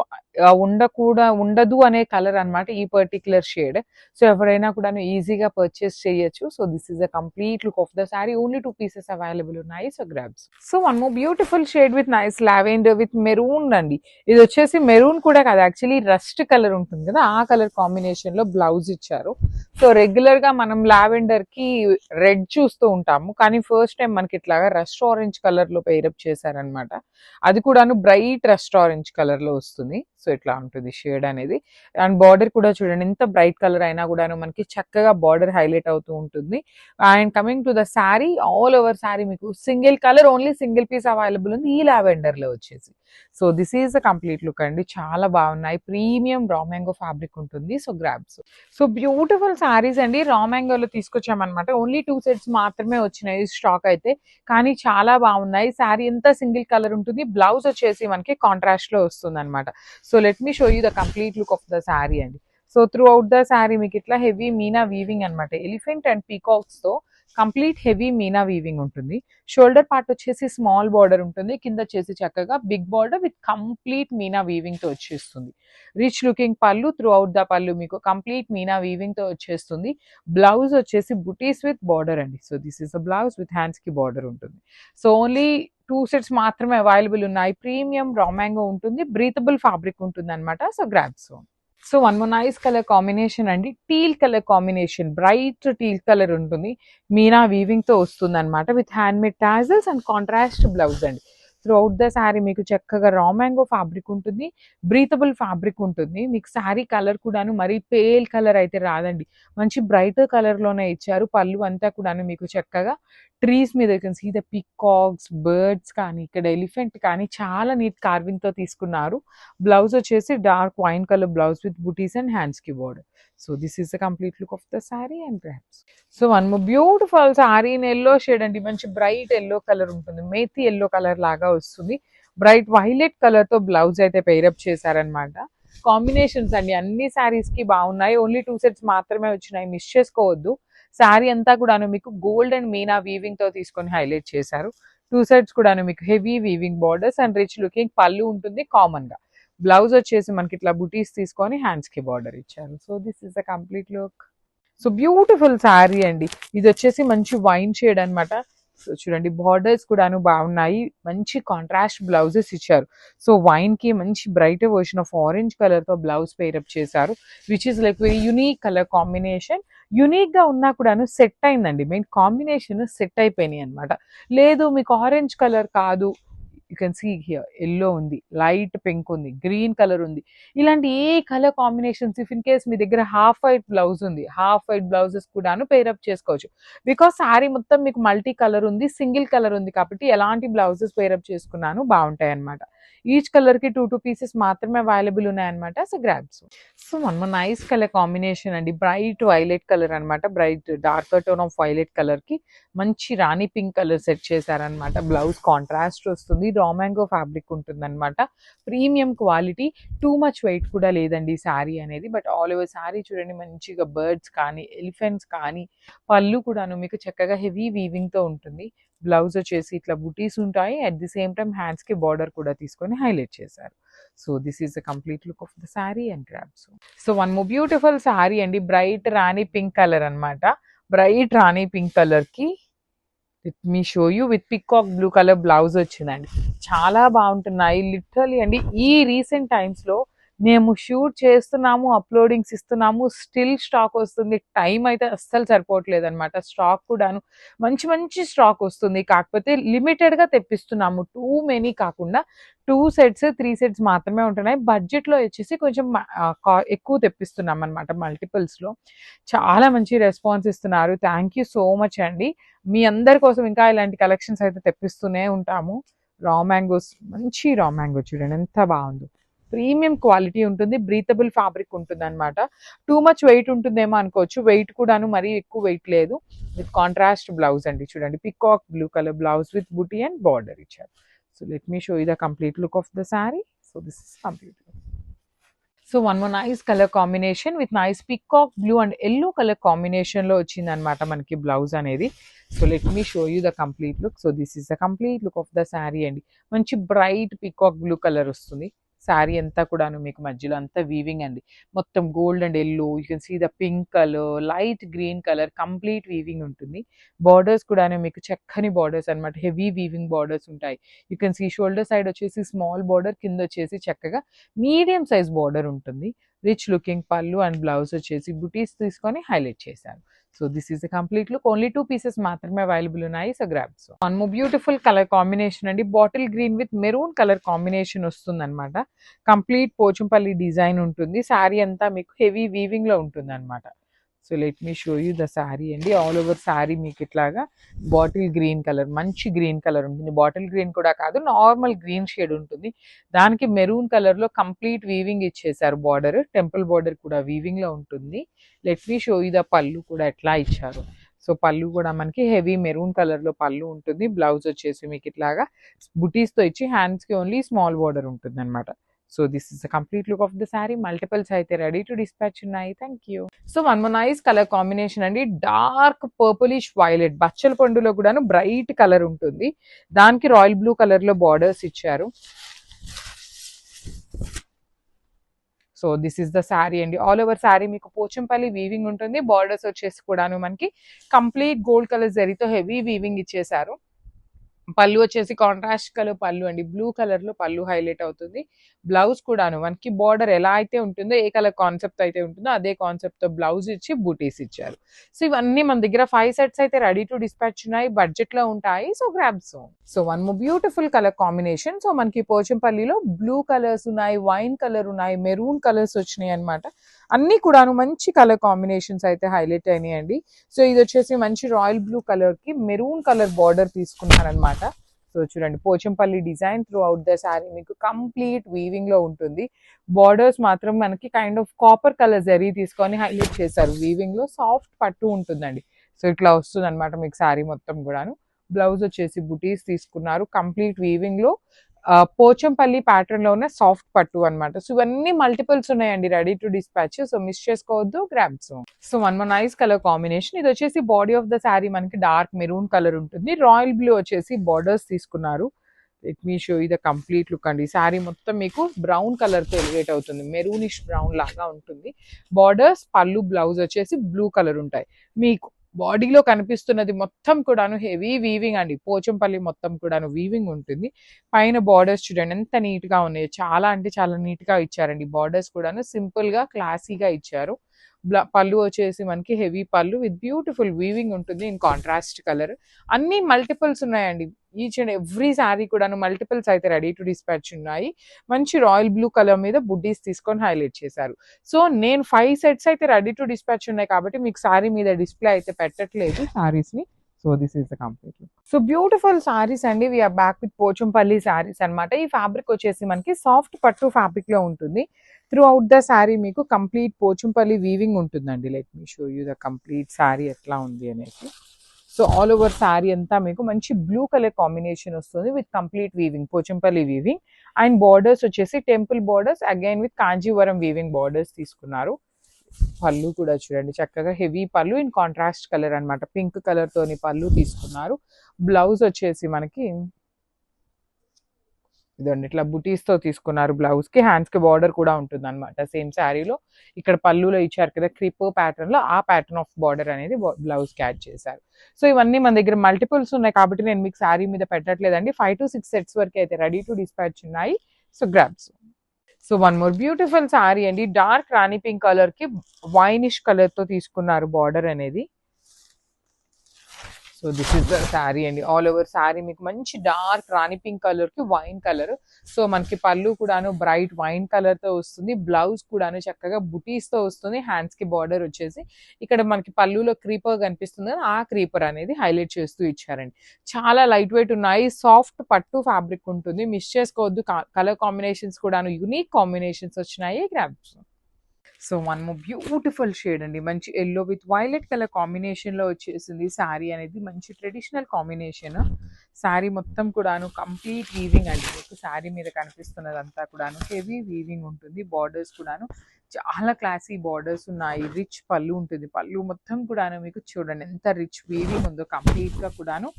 ఉండదు అనే కలర్ అనమాట ఈ పర్టికులర్ షేడ్. సో ఎవరైనా కూడా ఈజీగా పర్చేస్ చేయొచ్చు. So this is the complete look of the sari. Only 2 pieces available ఉన్నాయి. So grabs. So one more beautiful shade with nice lavender with maroon అండి. ఇది వచ్చేసి మెరూన్ కూడా కాదు, యాక్చువల్లీ రస్ట్ కలర్ ఉంటుంది కదా, ఆ కలర్ కాంబినేషన్ లో బ్లౌజ్ ఇచ్చారు. సో రెగ్యులర్ గా మనం లావెండర్ కి రెడ్ చూస్తూ ఉంటాము, కానీ ఫస్ట్ టైం మనకి ఇట్లాగా రస్ట్ ఆరెంజ్ కలర్ లో పేరప్ చేశారనమాట. అది కూడాను బ్రైట్ రస్ట్ ఆరెంజ్ కలర్ లో వస్తుంది. సో ఇట్లా ఉంటుంది షేడ్ అనేది. అండ్ బార్డర్ కూడా చూడండి ఎంత బ్రైట్ కలర్ అయినా కూడాను మనకి చక్కగా బార్డర్ హైలైట్ అవుతూ ఉంటుంది. And coming to the sari, all over sari మీకు single colour, only single piece available ఉంది ఈ లావెండర్ లో వచ్చేసి. So this is the complete look అండి. చాలా బాగున్నాయి. ప్రీమియం రా మ్యాంగో ఫ్యాబ్రిక్ ఉంటుంది. So grabs. So beautiful saris అండి. రా మ్యాంగోలో తీసుకొచ్చామన్నమాట. ఓన్లీ 2 సెట్స్ మాత్రమే వచ్చినాయి స్టాక్ అయితే, కానీ చాలా బాగున్నాయి. శారీ అంతా సింగిల్ కలర్ ఉంటుంది. బ్లౌజ్ వచ్చేసి మనకి కాంట్రాస్ట్ లో వస్తుంది అనమాట. So let me show you the complete look of the sari అండి. So throughout the sari మీకు ఇట్లా హెవీ మీనా వీవింగ్ అనమాట. ఎలిఫెంట్ అండ్ పీకాక్స్ తో కంప్లీట్ హెవీ మీనా వీవింగ్ ఉంటుంది. షోల్డర్ పార్ట్ వచ్చేసి స్మాల్ బార్డర్ ఉంటుంది. కింద వచ్చేసి చక్కగా big border with complete meena weaving తో వచ్చేస్తుంది. రిచ్ లుకింగ్ పళ్ళు, త్రూ అవుట్ ద పళ్ళు మీకు కంప్లీట్ మీనా వీవింగ్ తో వచ్చేస్తుంది. బ్లౌజ్ వచ్చేసి బుటీస్ విత్ బార్డర్ అండి. So this is the blouse with hands కి బార్డర్ ఉంటుంది. సో ఓన్లీ 2 సెట్స్ మాత్రమే అవైలబుల్ ఉన్నాయి. ప్రీమియం రా మ్యాంగో ఉంటుంది. బ్రీతబుల్ ఫ్యాబ్రిక్ ఉంటుంది అనమాట. So grabs. So one more nice colour combination అండి. Teal colour combination, bright teal colour ఉంటుంది. Meena weaving తో వస్తుంది అనమాట. With hand made tassels and contrast blouse అండి. త్రూ అవుట్ ద శారీ మీకు చక్కగా రా మ్యాంగో ఫ్యాబ్రిక్ ఉంటుంది. బ్రీతబుల్ ఫ్యాబ్రిక్ ఉంటుంది. మీకు శారీ కలర్ కూడాను మరీ పేల్ కలర్ అయితే రాదండి. మంచి బ్రైట్ కలర్ లోనే ఇచ్చారు. పళ్ళు అంతా కూడాను మీకు చక్కగా ట్రీస్ మీద you can see the peacocks, birds కానీ, ఇక్కడ ఎలిఫెంట్ కానీ చాలా నీట్ కార్వింగ్ తో తీసుకున్నారు. బ్లౌజ్ వచ్చేసి dark wine colour blouse with buttis and hands కి border. So this is the complete look of the sari and grabs. So one more beautiful sari in yellow shade అండి. మంచి బ్రైట్ ఎల్లో కలర్ ఉంటుంది. Methi yellow colour లాగా వస్తుంది. Bright violet colour తో blouse అయితే pair up చేశారనమాట. Combinations అండి అన్ని శారీస్ కి బాగున్నాయి. ఓన్లీ 2 సెట్స్ మాత్రమే వచ్చినాయి, మిస్ చేసుకోవద్దు. శారీ అంతా కూడాను మీకు గోల్డ్ అండ్ మీనా వీవింగ్ తో తీసుకొని హైలైట్ చేశారు. 2 సెట్స్ కూడాను మీకు heavy weaving borders and rich looking పళ్ళు ఉంటుంది కామన్ గా. బ్లౌజ్ వచ్చేసి మనకి ఇట్లా బుటీస్ తీసుకొని హ్యాండ్స్ కి బార్డర్ ఇచ్చారు. So this is the complete look. So beautiful sari అండి. ఇది వచ్చేసి మంచి వైన్ షేడ్ అనమాట. సో చూడండి బార్డర్స్ కూడాను బాగున్నాయి. మంచి కాంట్రాస్ట్ బ్లౌజెస్ ఇచ్చారు. సో వైన్ కి మంచి bright version of orange colour తో బ్లౌజ్ పేరప్ చేశారు. Which is like very unique colour combination. Unique గా ఉన్నా కూడాను సెట్ అయిందండి. మెయిన్ కాంబినేషన్ సెట్ అయిపోయినాయి అనమాట. లేదు మీకు ఆరెంజ్ కలర్ కాదు, you can see here yellow ఉంది, లైట్ పింక్ ఉంది, గ్రీన్ కలర్ ఉంది. ఇలాంటి ఏ colour combinations if in case మీ దగ్గర హాఫ్ వైట్ బ్లౌజ్ ఉంది, హాఫ్ వైట్ బ్లౌజెస్ కూడాను పేరప్ చేసుకోవచ్చు. బికాస్ శారీ మొత్తం మీకు మల్టీ కలర్ ఉంది, సింగిల్ కలర్ ఉంది కాబట్టి ఎలాంటి బ్లౌజెస్ పేరప్ చేసుకున్నాను బాగుంటాయి అనమాట. ఈచ్ కలర్ కి 2 పీసెస్ మాత్రమే అవైలబుల్ ఉన్నాయన్నమాట. So grabs. So one nice colour combination అండి. బ్రైట్ వైలెట్ కలర్ అనమాట. Bright darker tone of violet colour కి మంచి రాణి పింక్ కలర్ సెట్ చేశారనమాట. బ్లౌజ్ కాంట్రాస్ట్ వస్తుంది. రా మ్యాంగో ఫ్యాబ్రిక్ ఉంటుంది అనమాట. Premium quality. Too much weight కూడా లేదండి శారీ అనేది. బట్ ఆల్ ఓవర్ శారీ చూడండి మంచిగా బర్డ్స్ కానీ, ఎలిఫెంట్స్ కానీ, పళ్ళు కూడాను మీకు చక్కగా హెవీ వీవింగ్ తో ఉంటుంది. బ్లౌజ్ వచ్చేసి ఇట్లా బుటీస్ ఉంటాయి. At the same time hands కి బార్డర్ కూడా తీసుకొని హైలైట్ చేశారు. So this is the complete look of the sari and grabs. So one more beautiful sari అండి. బ్రైట్ రాణి పింక్ కలర్ అనమాట. బ్రైట్ రాణి పింక్ కలర్ కి let me show you with peacock blue colour blouse వచ్చిందండి. చాలా బాగుంటున్నాయి literally అండి. ఈ recent times లో మేము షూట్ చేస్తున్నాము, అప్లోడింగ్స్ ఇస్తున్నాము, స్టిల్ స్టాక్ వస్తుంది. టైం అయితే అస్సలు సరిపోవట్లేదు అనమాట. స్టాక్ కూడాను మంచి మంచి స్టాక్ వస్తుంది. కాకపోతే లిమిటెడ్ గా తెప్పిస్తున్నాము. టూ మెనీ కాకుండా 2 సెట్స్ 3 సెట్స్ మాత్రమే ఉంటున్నాయి. బడ్జెట్ లో వచ్చేసి కొంచెం ఎక్కువ తెప్పిస్తున్నాం అనమాట. మల్టిపుల్స్ లో చాలా మంచి రెస్పాన్స్ ఇస్తున్నారు. థ్యాంక్ యూ సో మచ్ అండి. మీ అందరి కోసం ఇంకా ఇలాంటి కలెక్షన్స్ అయితే తెప్పిస్తూనే ఉంటాము. రా మ్యాంగోస్, మంచి రా మ్యాంగో చూడండి ఎంత బాగుందో. ప్రీమియం క్వాలిటీ ఉంటుంది. బ్రీతబుల్ ఫ్యాబ్రిక్ ఉంటుంది అనమాట. టూ మచ్ వెయిట్ ఉంటుందేమో అనుకోవచ్చు. వెయిట్ కూడాను మరీ ఎక్కువ వెయిట్ లేదు. విత్ కాంట్రాస్ట్ బ్లౌజ్ అండి. చూడండి peacock blue colour blouse with buti and border ఇచ్చారు. So let me show you the complete look of the sari. So this is complete. So one more nice colour combination with nice peacock blue and yellow colour combination లో వచ్చింది అనమాట మనకి blouse అనేది. So let me show you the complete look. So this is the complete look of the sari అండి. మంచి bright peacock blue colour వస్తుంది. శారీ అంతా కూడాను మీకు మధ్యలో అంతా వీవింగ్ అండి. మొత్తం gold and yellow, you can see the pink colour, light green colour, complete weaving ఉంటుంది. బార్డర్స్ కూడాను మీకు చక్కని బార్డర్స్ అనమాట. హెవీ వీవింగ్ బార్డర్స్ ఉంటాయి. You can see shoulder side వచ్చేసి స్మాల్ బార్డర్, కింద వచ్చేసి చక్కగా మీడియం సైజ్ బార్డర్ ఉంటుంది. Rich looking pallu and blouse వచ్చేసి బుటీస్ తీసుకొని హైలైట్ చేశారు. So this is the complete look. Only 2 pieces మాత్రమే అవైలబుల్ ఉన్నాయి. So grab. So one more beautiful colour combination అండి. Bottle green with maroon colour combination వస్తుంది అనమాట. Complete Pochampally design ఉంటుంది. శారీ అంతా మీకు హెవీ వీవింగ్ లో ఉంటుంది అనమాట. So let me show you the sari అండి. ఆల్ ఓవర్ శారీ మీకు ఇట్లాగా బాటిల్ గ్రీన్ కలర్, మంచి గ్రీన్ కలర్ ఉంటుంది. బాటిల్ గ్రీన్ కూడా కాదు, నార్మల్ గ్రీన్ షేడ్ ఉంటుంది. దానికి మెరూన్ కలర్ లో కంప్లీట్ వీవింగ్ ఇచ్చేసారు. బార్డర్, టెంపుల్ బార్డర్ కూడా వీవింగ్ లో ఉంటుంది. Let me show you the పళ్ళు కూడా ఎట్లా ఇచ్చారు. సో పళ్ళు కూడా మనకి హెవీ మెరూన్ కలర్ లో పళ్ళు ఉంటుంది. బ్లౌజ్ వచ్చేసి మీకు ఇట్లాగా బుటీస్ తో ఇచ్చి హ్యాండ్స్ కి ఓన్లీ స్మాల్ బార్డర్ ఉంటుంది అనమాట. So this is the complete look of the sari. Multiples అయితే రెడీ టు డిస్పాచ్ ఉన్నాయి. Thank you. So one more nice colour combination అండి. డార్క్ పర్పులిష్ వైలెట్, బచ్చల పండులో కూడాను బ్రైట్ కలర్ ఉంటుంది. దానికి రాయల్ బ్లూ కలర్ లో బార్డర్స్ ఇచ్చారు. So this is the sari అండి. ఆల్ ఓవర్ శారీ మీకు పోచంపల్లి వీవింగ్ ఉంటుంది. బార్డర్స్ వచ్చేసి కూడాను మనకి కంప్లీట్ గోల్డ్ కలర్ జరీతో హెవీ వీవింగ్ ఇచ్చేసారు. పళ్ళు వచ్చేసి కాంట్రాస్ట్ కలర్ పళ్ళు అండి. బ్లూ కలర్ లో పళ్ళు హైలైట్ అవుతుంది. బ్లౌజ్ కూడాను మనకి బార్డర్ ఎలా అయితే ఉంటుందో, ఏ కలర్ కాన్సెప్ట్ అయితే ఉంటుందో అదే కాన్సెప్ట్ తో బ్లౌజ్ ఇచ్చి బూటీస్ ఇచ్చారు. సో ఇవన్నీ మన దగ్గర 5 సెట్స్ అయితే రెడీ టు డిస్పాచ్ ఉన్నాయి. బడ్జెట్ లో ఉంటాయి. So grab. So one more beautiful colour combination. So మనకి పోచంపల్లిలో బ్లూ కలర్స్ ఉన్నాయి, వైన్ కలర్ ఉన్నాయి, మెరూన్ కలర్స్ వచ్చినాయి అనమాట. అన్ని కూడాను మంచి కలర్ కాంబినేషన్స్ అయితే హైలైట్ అయినాయండి. సో ఇది వచ్చేసి మంచి రాయల్ బ్లూ కలర్ కి మెరూన్ కలర్ బార్డర్ తీసుకున్నారనమాట. సో చూడండి, Pochampally design throughout the sari మీకు కంప్లీట్ వీవింగ్ లో ఉంటుంది. బార్డర్స్ మాత్రం మనకి kind of copper colour zari తీసుకొని హైలైట్ చేశారు. వీవింగ్ లో సాఫ్ట్ పట్టు ఉంటుందండి. సో ఇట్లా వస్తుంది అనమాట మీకు శారీ మొత్తం కూడాను. బ్లౌజ్ వచ్చేసి బుటీస్ తీసుకున్నారు. కంప్లీట్ వీవింగ్ లో పోచంపల్లి ప్యాటర్న్ లో ఉన్న సాఫ్ట్ పట్టు అనమాట. సో ఇవన్నీ మల్టిపుల్స్ ఉన్నాయండి ready to dispatch. So miss చేసుకోవద్దు, grab. So one more nice colour combination. ఇది వచ్చేసి బాడీ ఆఫ్ ద శారీ మనకి డార్క్ మెరూన్ కలర్ ఉంటుంది. రాయల్ బ్లూ వచ్చేసి బార్డర్స్ తీసుకున్నారు. లెట్ మీ షో ఇది కంప్లీట్ లుక్ అండి. శారీ మొత్తం మీకు బ్రౌన్ కలర్ తో ఎలివేట్ అవుతుంది. మెరూనిష్ బ్రౌన్ లాగా ఉంటుంది. బార్డర్స్, పళ్ళు, బ్లౌజ్ వచ్చేసి బ్లూ కలర్ ఉంటాయి. మీకు బాడీలో కనిపిస్తున్నది మొత్తం కూడాను హెవీ వీవింగ్ అండి. పోచంపల్లి మొత్తం కూడాను వీవింగ్ ఉంటుంది. పైన బార్డర్స్ చూడండి ఎంత నీట్ గా ఉన్నాయి. చాలా అంటే చాలా నీట్ గా ఇచ్చారండి. బార్డర్స్ కూడాను సింపుల్ గా క్లాసీగా ఇచ్చారు. పళ్ళు వచ్చేసి మనకి హెవీ పళ్ళు విత్ బ్యూటిఫుల్ వీవింగ్ ఉంటుంది ఇన్ కాంట్రాస్ట్ కలర్. అన్ని మల్టిపుల్స్ ఉన్నాయండి. ఈచ్ అండ్ ఎవ్రీ శారీ కూడాను మల్టిపుల్స్ అయితే రెడీ టు డిస్పాచ్ ఉన్నాయి. మంచి రాయల్ బ్లూ కలర్ మీద బుడ్డీస్ తీసుకొని హైలైట్ చేశారు. సో నేను 5 సెట్స్ అయితే రెడీ టు డిస్పాచ్ ఉన్నాయి కాబట్టి మీకు శారీ మీద డిస్ప్లే అయితే పెట్టట్లేదు శారీస్ ని. So this is the complete look. So beautiful saris అండి. We're back with Pochampally saris అనమాట. ఈ ఫ్యాబ్రిక్ వచ్చేసి మనకి సాఫ్ట్ పట్టు ఫ్యాబ్రిక్ లో ఉంటుంది. త్రూ అవుట్ ద శారీ మీకు కంప్లీట్ పోచంపల్లి వీవింగ్ ఉంటుందండి. Let me show you the complete sari ఎట్లా ఉంది అనేది. సో ఆల్ ఓవర్ శారీ అంతా మీకు మంచి బ్లూ కలర్ కాంబినేషన్ వస్తుంది with complete weaving, Pochampally weaving. And borders వచ్చేసి temple borders again with Kanjeevaram weaving borders తీసుకున్నారు. పళ్ళు కూడా చూడండి చక్కగా హెవీ పళ్ళు ఇన్ కాంట్రాస్ట్ కలర్ అనమాట. పింక్ కలర్ తోని పళ్ళు తీసుకున్నారు. బ్లౌజ్ వచ్చేసి మనకి ఇదండి ఇట్లా బుటీస్ తో తీసుకున్నారు. బ్లౌజ్ కి, హ్యాండ్స్ కి బార్డర్ కూడా ఉంటుంది అనమాట సేమ్ శారీలో. ఇక్కడ పళ్ళులో ఇచ్చారు కదా క్రిప్ ప్యాటర్న్ లో, ఆ ప్యాటర్న్ ఆఫ్ బార్డర్ అనేది బ్లౌజ్ కి యాడ్ చేశారు. సో ఇవన్నీ మన దగ్గర మల్టిపుల్స్ ఉన్నాయి కాబట్టి నేను మీకు శారీ మీద పెట్టట్లేదండి. 5 to 6 సెట్స్ వరకు అయితే రెడీ టు డిస్పాచ్ ఉన్నాయి. So grabs. So one more beautiful sari అండి. డార్క్ రాణి పింక్ కలర్ కి వైనిష్ కలర్ తో తీసుకున్నారు బార్డర్ అనేది. So this is the sari అండి. ఆల్ ఓవర్ శారీ మీకు మంచి డార్క్ రాణి పింక్ కలర్ కి వైన్ కలర్. సో మనకి పళ్ళు కూడాను బ్రైట్ వైన్ కలర్ తో వస్తుంది. బ్లౌజ్ కూడాను చక్కగా బుటీస్ తో వస్తుంది. హ్యాండ్స్ కి బార్డర్ వచ్చేసి ఇక్కడ మనకి పళ్ళులో క్రీపర్ కనిపిస్తుంది, ఆ క్రీపర్ అనేది హైలైట్ చేస్తూ ఇచ్చారండి. చాలా లైట్ వెయిట్ ఉన్నాయి. సాఫ్ట్ పట్టు ఫ్యాబ్రిక్ ఉంటుంది. మిస్ చేసుకోవద్దు. కలర్ కాంబినేషన్స్ కూడాను యూనిక్ కాంబినేషన్స్ వచ్చినాయి. Grabs. So one more beautiful shade అండి. మంచి yellow with violet colour combination లో వచ్చేసింది శారీ అనేది. మంచి ట్రెడిషనల్ కాంబినేషన్. శారీ మొత్తం కూడాను కంప్లీట్ వీవింగ్ అండి. మీకు శారీ మీద కనిపిస్తున్నదంతా కూడాను హెవీ వీవింగ్ ఉంటుంది. బార్డర్స్ కూడాను చాలా క్లాసీ బార్డర్స్ ఉన్నాయి. రిచ్ పళ్ళు ఉంటుంది. పళ్ళు మొత్తం కూడాను మీకు చూడండి ఎంత రిచ్ వీవింగ్ ఉందో. కంప్లీట్ గా కూడాను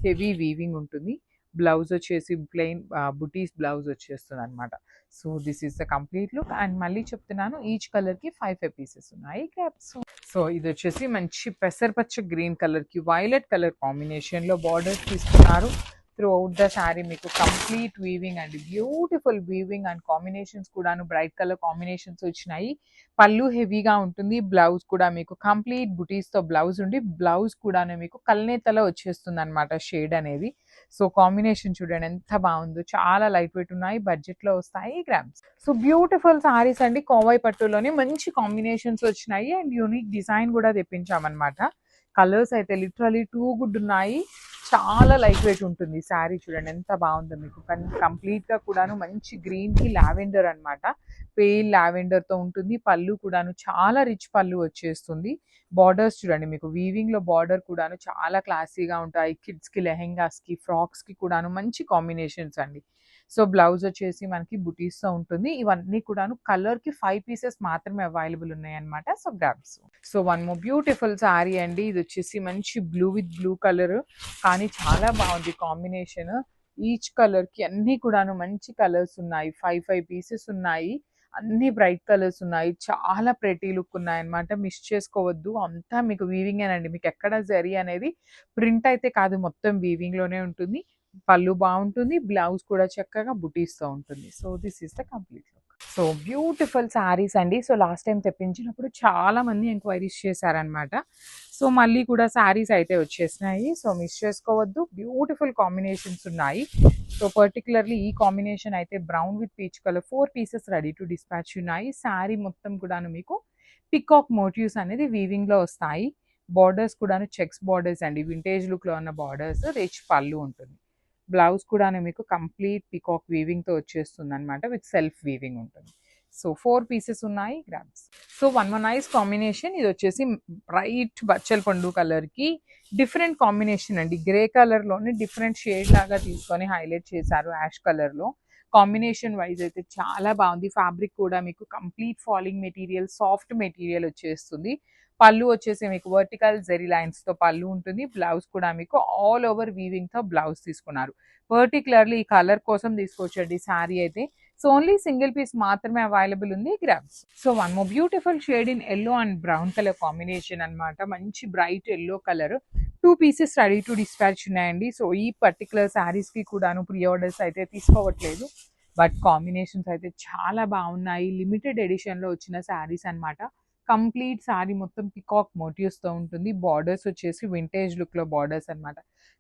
హెవీ వీవింగ్ ఉంటుంది. బ్లౌజ్ వచ్చేసి ప్లెయిన్ బుటీస్ బ్లౌజ్ వచ్చేస్తుంది అనమాట. So this is the complete look. And మళ్ళీ చెప్తున్నాను, ఈచ్ కలర్ కి 5 పీసెస్ ఉన్నాయి. సో ఇది వచ్చేసి మంచి పెసరపచ్చ గ్రీన్ కలర్ కి వైలెట్ కలర్ కాంబినేషన్ లో బార్డర్స్ తీసుకున్నారు. త్రూ అవుట్ ద శారీ మీకు కంప్లీట్ వీవింగ్ అండి, బ్యూటిఫుల్ వీవింగ్ అండ్ కాంబినేషన్స్ కూడాను బ్రైట్ కలర్ కాంబినేషన్స్ వచ్చినాయి. పళ్ళు హెవీగా ఉంటుంది, బ్లౌజ్ కూడా మీకు కంప్లీట్ బుటీస్తో బ్లౌజ్ ఉండి బ్లౌజ్ కూడాను మీకు కల్నేతలో వచ్చేస్తుంది అనమాట షేడ్ అనేది. సో కాంబినేషన్ చూడండి ఎంత బాగుందో, చాలా లైట్ వెయిట్ ఉన్నాయి, బడ్జెట్లో వస్తాయి గ్రామ్స్. సో బ్యూటిఫుల్ సారీస్ అండి, కోవై పట్టులోనే మంచి కాంబినేషన్స్ వచ్చినాయి అండ్ యూనిక్ డిజైన్ కూడా తెప్పించామన్నమాట. కలర్స్ అయితే లిటరలీ టూ గుడ్ ఉన్నాయి, చాలా లైట్ వెయిట్ ఉంటుంది శారీ. చూడండి ఎంత బాగుందో మీకు, కంప్లీట్గా కూడాను మంచి గ్రీన్కి లావెండర్ అనమాట, పేల్ లావెండర్తో ఉంటుంది. పళ్ళు కూడాను చాలా రిచ్ పళ్ళు వచ్చేస్తుంది. బార్డర్స్ చూడండి మీకు, వీవింగ్లో బార్డర్ కూడాను చాలా క్లాసీగా ఉంటాయి. కిడ్స్కి, లెహెంగాస్కి, ఫ్రాక్స్కి కూడాను మంచి కాంబినేషన్స్ అండి. సో బ్లౌజ్ వచ్చేసి మనకి బుటీస్తో ఉంటుంది. ఇవన్నీ కూడాను కలర్కి 5 పీసెస్ మాత్రమే అవైలబుల్ ఉన్నాయి అనమాట. So grabs. So one more beautiful sari అండి, ఇది వచ్చేసి మంచి బ్లూ విత్ బ్లూ కలర్, కానీ చాలా బాగుంది కాంబినేషన్. ఈచ్ కలర్కి అన్నీ కూడాను మంచి కలర్స్ ఉన్నాయి, 5 పీసెస్ ఉన్నాయి, అన్ని బ్రైట్ కలర్స్ ఉన్నాయి, చాలా ప్రెటీ లుక్ ఉన్నాయి అనమాట. మిస్ చేసుకోవద్దు, అంతా మీకు వీవింగేనండి, మీకు ఎక్కడ జరీ అనేది ప్రింట్ అయితే కాదు, మొత్తం వీవింగ్లోనే ఉంటుంది. పళ్ళు బాగుంటుంది, బ్లౌజ్ కూడా చక్కగా బుటీస్తో ఉంటుంది. So this is the complete look. So beautiful saris అండి. సో లాస్ట్ టైం తెప్పించినప్పుడు చాలా మంది ఎంక్వైరీస్ చేశారనమాట. సో మళ్ళీ కూడా శారీస్ అయితే వచ్చేసినాయి, సో మిస్ చేసుకోవద్దు, బ్యూటిఫుల్ కాంబినేషన్స్ ఉన్నాయి. సో పర్టికులర్లీ ఈ కాంబినేషన్ అయితే brown with peach colour 4 pieces ready to dispatch ఉన్నాయి. శారీ మొత్తం కూడాను మీకు పికాక్ మోటివ్స్ అనేది వీవింగ్లో వస్తాయి. బార్డర్స్ కూడాను చెక్స్ బార్డర్స్ అండి, వింటేజ్ లుక్లో ఉన్న బార్డర్స్, రిచ్ పళ్ళు ఉంటుంది. బ్లౌజ్ కూడాను మీకు కంప్లీట్ పికాక్ వీవింగ్తో వచ్చేస్తుంది అనమాట, విత్ సెల్ఫ్ వీవింగ్ ఉంటుంది. సో 4 పీసెస్ ఉన్నాయి grams. So one nice combination, ఇది వచ్చేసి బ్రైట్ బచ్చల పండు కలర్కి డిఫరెంట్ కాంబినేషన్ అండి, గ్రే కలర్లోనే డిఫరెంట్ షేడ్ లాగా తీసుకొని హైలైట్ చేశారు యాష్ కలర్లో. కాంబినేషన్ వైజ్ అయితే చాలా బాగుంది. ఫ్యాబ్రిక్ కూడా మీకు complete falling material, soft material వచ్చేస్తుంది. పళ్ళు వచ్చేసి మీకు వర్టికల్ జెరీ లైన్స్తో పళ్ళు ఉంటుంది. బ్లౌజ్ కూడా మీకు ఆల్ ఓవర్ వీవింగ్తో బ్లౌజ్ తీసుకున్నారు. పర్టికులర్లీ ఈ కలర్ కోసం తీసుకొచ్చండి శారీ అయితే. సో ఓన్లీ సింగిల్ పీస్ మాత్రమే అవైలబుల్ ఉంది grams. So one more beautiful shade in yellow and brown colour combination అనమాట, మంచి bright yellow colour. 2 pieces ready to dispatch ఉన్నాయండి. సో ఈ పర్టికులర్ శారీస్కి కూడాను ప్రీ ఆర్డర్స్ అయితే తీసుకోవట్లేదు, బట్ కాంబినేషన్స్ అయితే చాలా బాగున్నాయి. లిమిటెడ్ ఎడిషన్లో వచ్చిన శారీస్ అనమాట. కంప్లీట్ శారీ మొత్తం పికాక్ మోటివ్స్తో ఉంటుంది. బార్డర్స్ వచ్చేసి వింటేజ్ లుక్లో బార్డర్స్ అనమాట,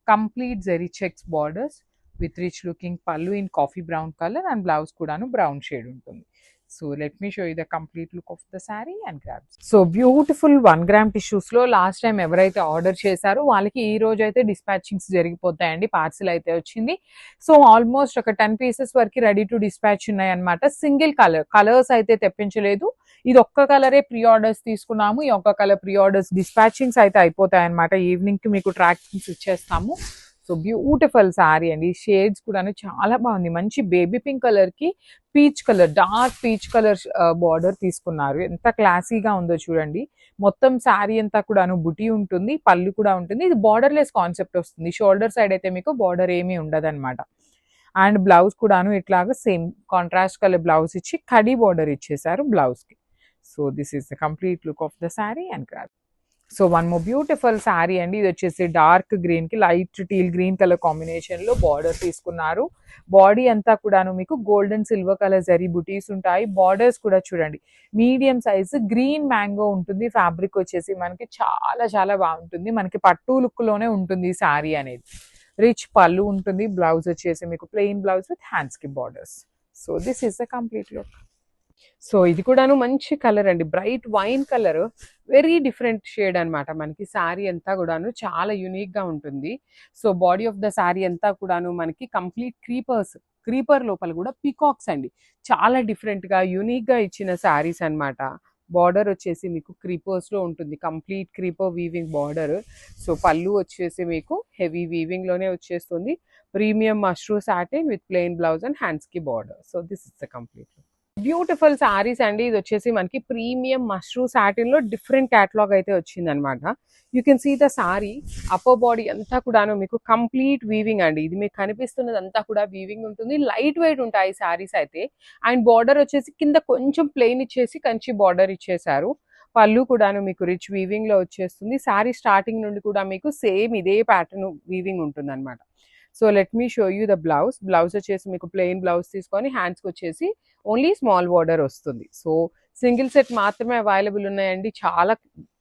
complete zari checks borders with rich looking పళ్ళు in coffee brown colour and blouse కూడాను బ్రౌన్ షేడ్ ఉంటుంది. So let me show you the complete look of the sari and grabs. So beautiful 1 gram టిష్యూస్లో last time ఎవరైతే order చేశారో వాళ్ళకి ఈ రోజు అయితే డిస్పాచింగ్స్ జరిగిపోతాయండి, పార్సిల్ అయితే వచ్చింది. సో ఆల్మోస్ట్ ఒక 10 పీసెస్ వరకు రెడీ టు డిస్పాచ్ ఉన్నాయన్నమాట. సింగిల్ కలర్స్ అయితే తెప్పించలేదు, ఇది ఒక్క కలరే ప్రీ ఆర్డర్స్ తీసుకున్నాము. ఈ ఒక్క కలర్ ప్రీ ఆర్డర్స్ డిస్పాచింగ్స్ అయితే అయిపోతాయి అనమాట, ఈవినింగ్కి మీకు ట్రాకింగ్స్ ఇచ్చేస్తాము. సో బ్యూటిఫుల్ శారీ అండి, షేడ్స్ కూడా చాలా బాగుంది. మంచి బేబీ పింక్ కలర్కి peach colour, dark peach colour border తీసుకున్నారు, ఎంత క్లాసీగా ఉందో చూడండి. మొత్తం శారీ అంతా కూడాను బుటీ ఉంటుంది, పళ్ళు కూడా ఉంటుంది. ఇది బార్డర్లెస్ కాన్సెప్ట్ వస్తుంది, షోల్డర్ సైడ్ అయితే మీకు బార్డర్ ఏమీ ఉండదు అనమాట. అండ్ బ్లౌజ్ కూడాను ఇట్లాగా సేమ్ కాంట్రాస్ట్ కలర్ బ్లౌజ్ ఇచ్చి కడీ బార్డర్ ఇచ్చేసారు బ్లౌజ్కి. So this is the complete look of the sari and craft. So one more beautiful sari అండి, ఇది వచ్చేసి డార్క్ గ్రీన్కి లైట్ టీల్ గ్రీన్ కలర్ కాంబినేషన్లో బార్డర్ తీసుకున్నారు. బాడీ అంతా కూడాను మీకు గోల్డెన్ సిల్వర్ కలర్ జరీ బుటీస్ ఉంటాయి. బార్డర్స్ కూడా చూడండి మీడియం సైజ్ గ్రీన్ మ్యాంగో ఉంటుంది. ఫ్యాబ్రిక్ వచ్చేసి మనకి చాలా చాలా బాగుంటుంది, మనకి పట్టు లుక్లోనే ఉంటుంది ఈ శారీ అనేది. రిచ్ పళ్ళు ఉంటుంది, బ్లౌజ్ వచ్చేసి మీకు ప్లెయిన్ బ్లౌజ్ విత్ హ్యాండ్స్కి borders. So this is the complete look. So ఇది కూడాను మంచి కలర్ అండి, bright wine colour, very different shade అనమాట. మనకి శారీ అంతా కూడాను చాలా యూనిక్గా ఉంటుంది. So body of the sari అంతా కూడాను మనకి కంప్లీట్ క్రీపర్ లోపల కూడా పీకాక్స్ అండి, చాలా డిఫరెంట్గా యూనిక్గా ఇచ్చిన శారీస్ అనమాట. బార్డర్ వచ్చేసి మీకు క్రీపర్స్లో ఉంటుంది, complete creeper weaving border. So పళ్ళు వచ్చేసి మీకు హెవీ వీవింగ్లోనే వచ్చేస్తుంది. Premium mashru satin with plain blouse and హ్యాండ్స్కి border. So this is the complete look. Beautiful saris అండి, ఇది వచ్చేసి మనకి ప్రీమియం మష్రూ సాటిన్లో డిఫరెంట్ క్యాటలాగ్ అయితే వచ్చింది అనమాట. You can see the sari upper body అంతా కూడాను మీకు కంప్లీట్ వీవింగ్ అండి, ఇది మీకు కనిపిస్తున్నది అంతా కూడా వీవింగ్ ఉంటుంది. లైట్ వెయిట్ ఉంటాయి శారీస్ అయితే. అండ్ బార్డర్ వచ్చేసి కింద కొంచెం ప్లెయిన్ ఇచ్చేసి కంచి బార్డర్ ఇచ్చేసారు. పళ్ళు కూడాను మీకు రిచ్ వీవింగ్లో వచ్చేస్తుంది. శారీ స్టార్టింగ్ నుండి కూడా మీకు సేమ్ ఇదే ప్యాటర్న్ వీవింగ్ ఉంటుంది అనమాట. So let me show you the blouse. Blouse వచ్చేసి మీకు ప్లెయిన్ బ్లౌజ్ తీసుకొని హ్యాండ్స్కి వచ్చేసి ఓన్లీ స్మాల్ బార్డర్ వస్తుంది. సో సింగిల్ సెట్ మాత్రమే అవైలబుల్ ఉన్నాయండి. చాలా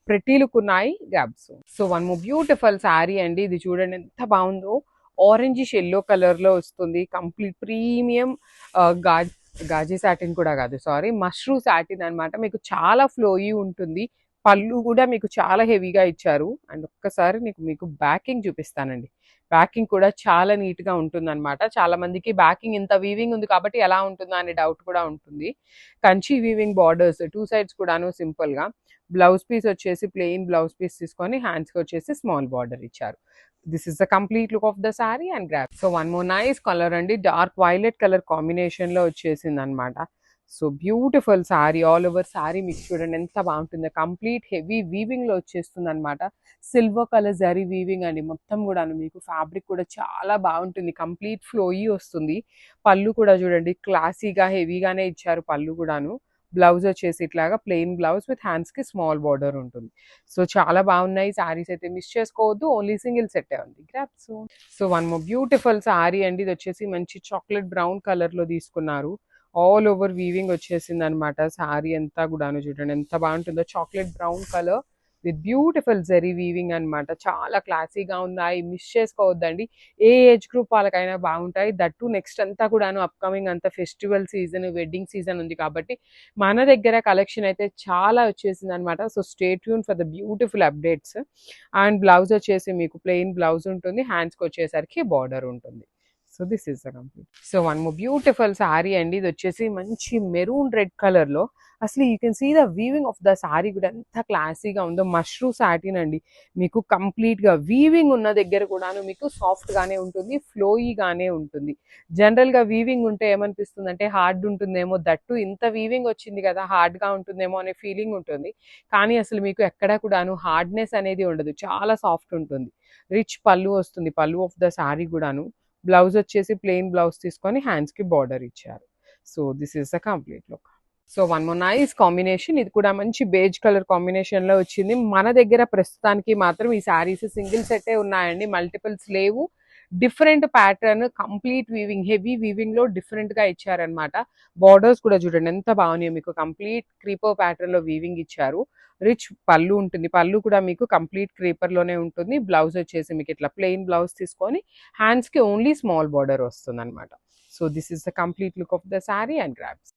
ప్రెటీ లుక్ ఉన్నాయి grabs. So one more beautiful sari అండి. ఇది చూడండి ఎంత బాగుందో. ఆరెంజిష్ ఎల్లో కలర్ లో వస్తుంది. కంప్లీట్ ప్రీమియం గాజీ సాటిన్ కూడా కాదు, సారీ, మష్రూ సాటిన్ అన్నమాట. మీకు చాలా ఫ్లోయీ ఉంటుంది. పళ్ళు కూడా మీకు చాలా హెవీగా ఇచ్చారు. అండ్ ఒక్కసారి మీకు బ్యాకింగ్ చూపిస్తానండి. బ్యాకింగ్ కూడా చాలా నీట్ గా ఉంటుంది అనమాట. చాలా మందికి బ్యాకింగ్ ఇంత వీవింగ్ ఉంది కాబట్టి ఎలా ఉంటుందా అనే డౌట్ కూడా ఉంటుంది. కంచి వీవింగ్ బార్డర్స్ 2 సైడ్స్ కూడాను సింపుల్ గా. బ్లౌజ్ పీస్ వచ్చేసి ప్లెయిన్ బ్లౌజ్ పీస్ తీసుకొని హ్యాండ్స్ కి వచ్చేసి స్మాల్ బార్డర్ ఇచ్చారు. This is the complete look of the sari and grab. So one more nice colour అండి. డార్క్ వైలెట్ కలర్ కాంబినేషన్ లో వచ్చేసింది అనమాట. So beautiful sari. All over sari మీకు చూడండి ఎంత బాగుంటుందో. కంప్లీట్ హెవీ వీవింగ్ లో వచ్చేస్తుంది అనమాట. సిల్వర్ కలర్ జరీ వీవింగ్ అండి మొత్తం కూడాను. మీకు ఫ్యాబ్రిక్ కూడా చాలా బాగుంటుంది. కంప్లీట్ ఫ్లోయీ వస్తుంది. పళ్ళు కూడా చూడండి క్లాసీగా హెవీగానే ఇచ్చారు పళ్ళు కూడాను. బ్లౌజ్ వచ్చేసి ఇట్లాగా ప్లెయిన్ బ్లౌజ్ విత్ హ్యాండ్స్ కి స్మాల్ బార్డర్ ఉంటుంది. సో చాలా బాగున్నాయి శారీస్ అయితే మిస్ చేసుకోవద్దు. ఓన్లీ సింగిల్ సెట్ ఉంది. Grasp. So one more beautiful sari అండి. ఇది వచ్చేసి మంచి చాక్లెట్ బ్రౌన్ కలర్ లో తీసుకున్నారు. ఆల్ ఓవర్ వీవింగ్ వచ్చేసింది అనమాట. శారీ అంతా కూడాను చూడండి ఎంత బాగుంటుందో. Chocolate brown colour with beautiful zari weaving అనమాట. చాలా క్లాసీగా ఉన్నాయి. మిస్ చేసుకోవద్దండి. ఏ ఏజ్ గ్రూప్ వాళ్ళకైనా బాగుంటాయి. దట్టు నెక్స్ట్ అంతా కూడాను అప్కమింగ్ అంతా ఫెస్టివల్ సీజన్, వెడ్డింగ్ సీజన్ ఉంది కాబట్టి మన దగ్గర కలెక్షన్ అయితే చాలా వచ్చేసింది అనమాట. So stay tune for the beautiful updates. And blouse వచ్చేసి మీకు ప్లెయిన్ బ్లౌజ్ ఉంటుంది. హ్యాండ్స్కి వచ్చేసరికి బార్డర్ ఉంటుంది. So this is the complete. So one more beautiful sari అండి. ఇది వచ్చేసి మంచి మెరూన్ రెడ్ కలర్ లో. అసలు you can see the weaving of the sari కూడా ఎంత క్లాసీగా ఉందో. మష్రూ సాటిన్ అండి. మీకు కంప్లీట్ గా వీవింగ్ ఉన్న దగ్గర కూడాను మీకు సాఫ్ట్ గానే ఉంటుంది, ఫ్లోయీగానే ఉంటుంది. జనరల్ గా వీవింగ్ ఉంటే ఏమనిపిస్తుంది అంటే హార్డ్ ఉంటుందేమో, దట్టు ఇంత వీవింగ్ వచ్చింది కదా హార్డ్ గా ఉంటుందేమో అనే ఫీలింగ్ ఉంటుంది. కానీ అసలు మీకు ఎక్కడా కూడాను హార్డ్నెస్ అనేది ఉండదు. చాలా సాఫ్ట్ ఉంటుంది. రిచ్ పళ్ళు వస్తుంది. పళ్ళు ఆఫ్ ద శారీ కూడాను. బ్లౌజ్ వచ్చేసి ప్లెయిన్ బ్లౌజ్ తీసుకొని హ్యాండ్స్ కి బార్డర్ ఇచ్చారు. So this is the complete look. So one more nice combination. ఇది కూడా మంచి బేజ్ కలర్ కాంబినేషన్ లో వచ్చింది. మన దగ్గర ప్రస్తుతానికి మాత్రం ఈ శారీస్ సింగిల్ సెట్టే ఉన్నాయండి. మల్టిపుల్స్ లేవు. Different pattern, complete weaving, heavy weaving లో డిఫరెంట్ గా ఇచ్చారనమాట. బార్డర్స్ కూడా చూడండి ఎంత బాగున్నాయో. మీకు కంప్లీట్ క్రీపర్ ప్యాటర్న్ లో వీవింగ్ ఇచ్చారు. రిచ్ పళ్ళు ఉంటుంది. పళ్ళు కూడా మీకు కంప్లీట్ క్రీపర్ లోనే ఉంటుంది. బ్లౌజ్ వచ్చేసి మీకు ఇట్లా ప్లెయిన్ బ్లౌజ్ తీసుకొని హ్యాండ్స్ కి ఓన్లీ స్మాల్ బార్డర్ వస్తుంది అనమాట. So this is the complete look of the sari and grabs.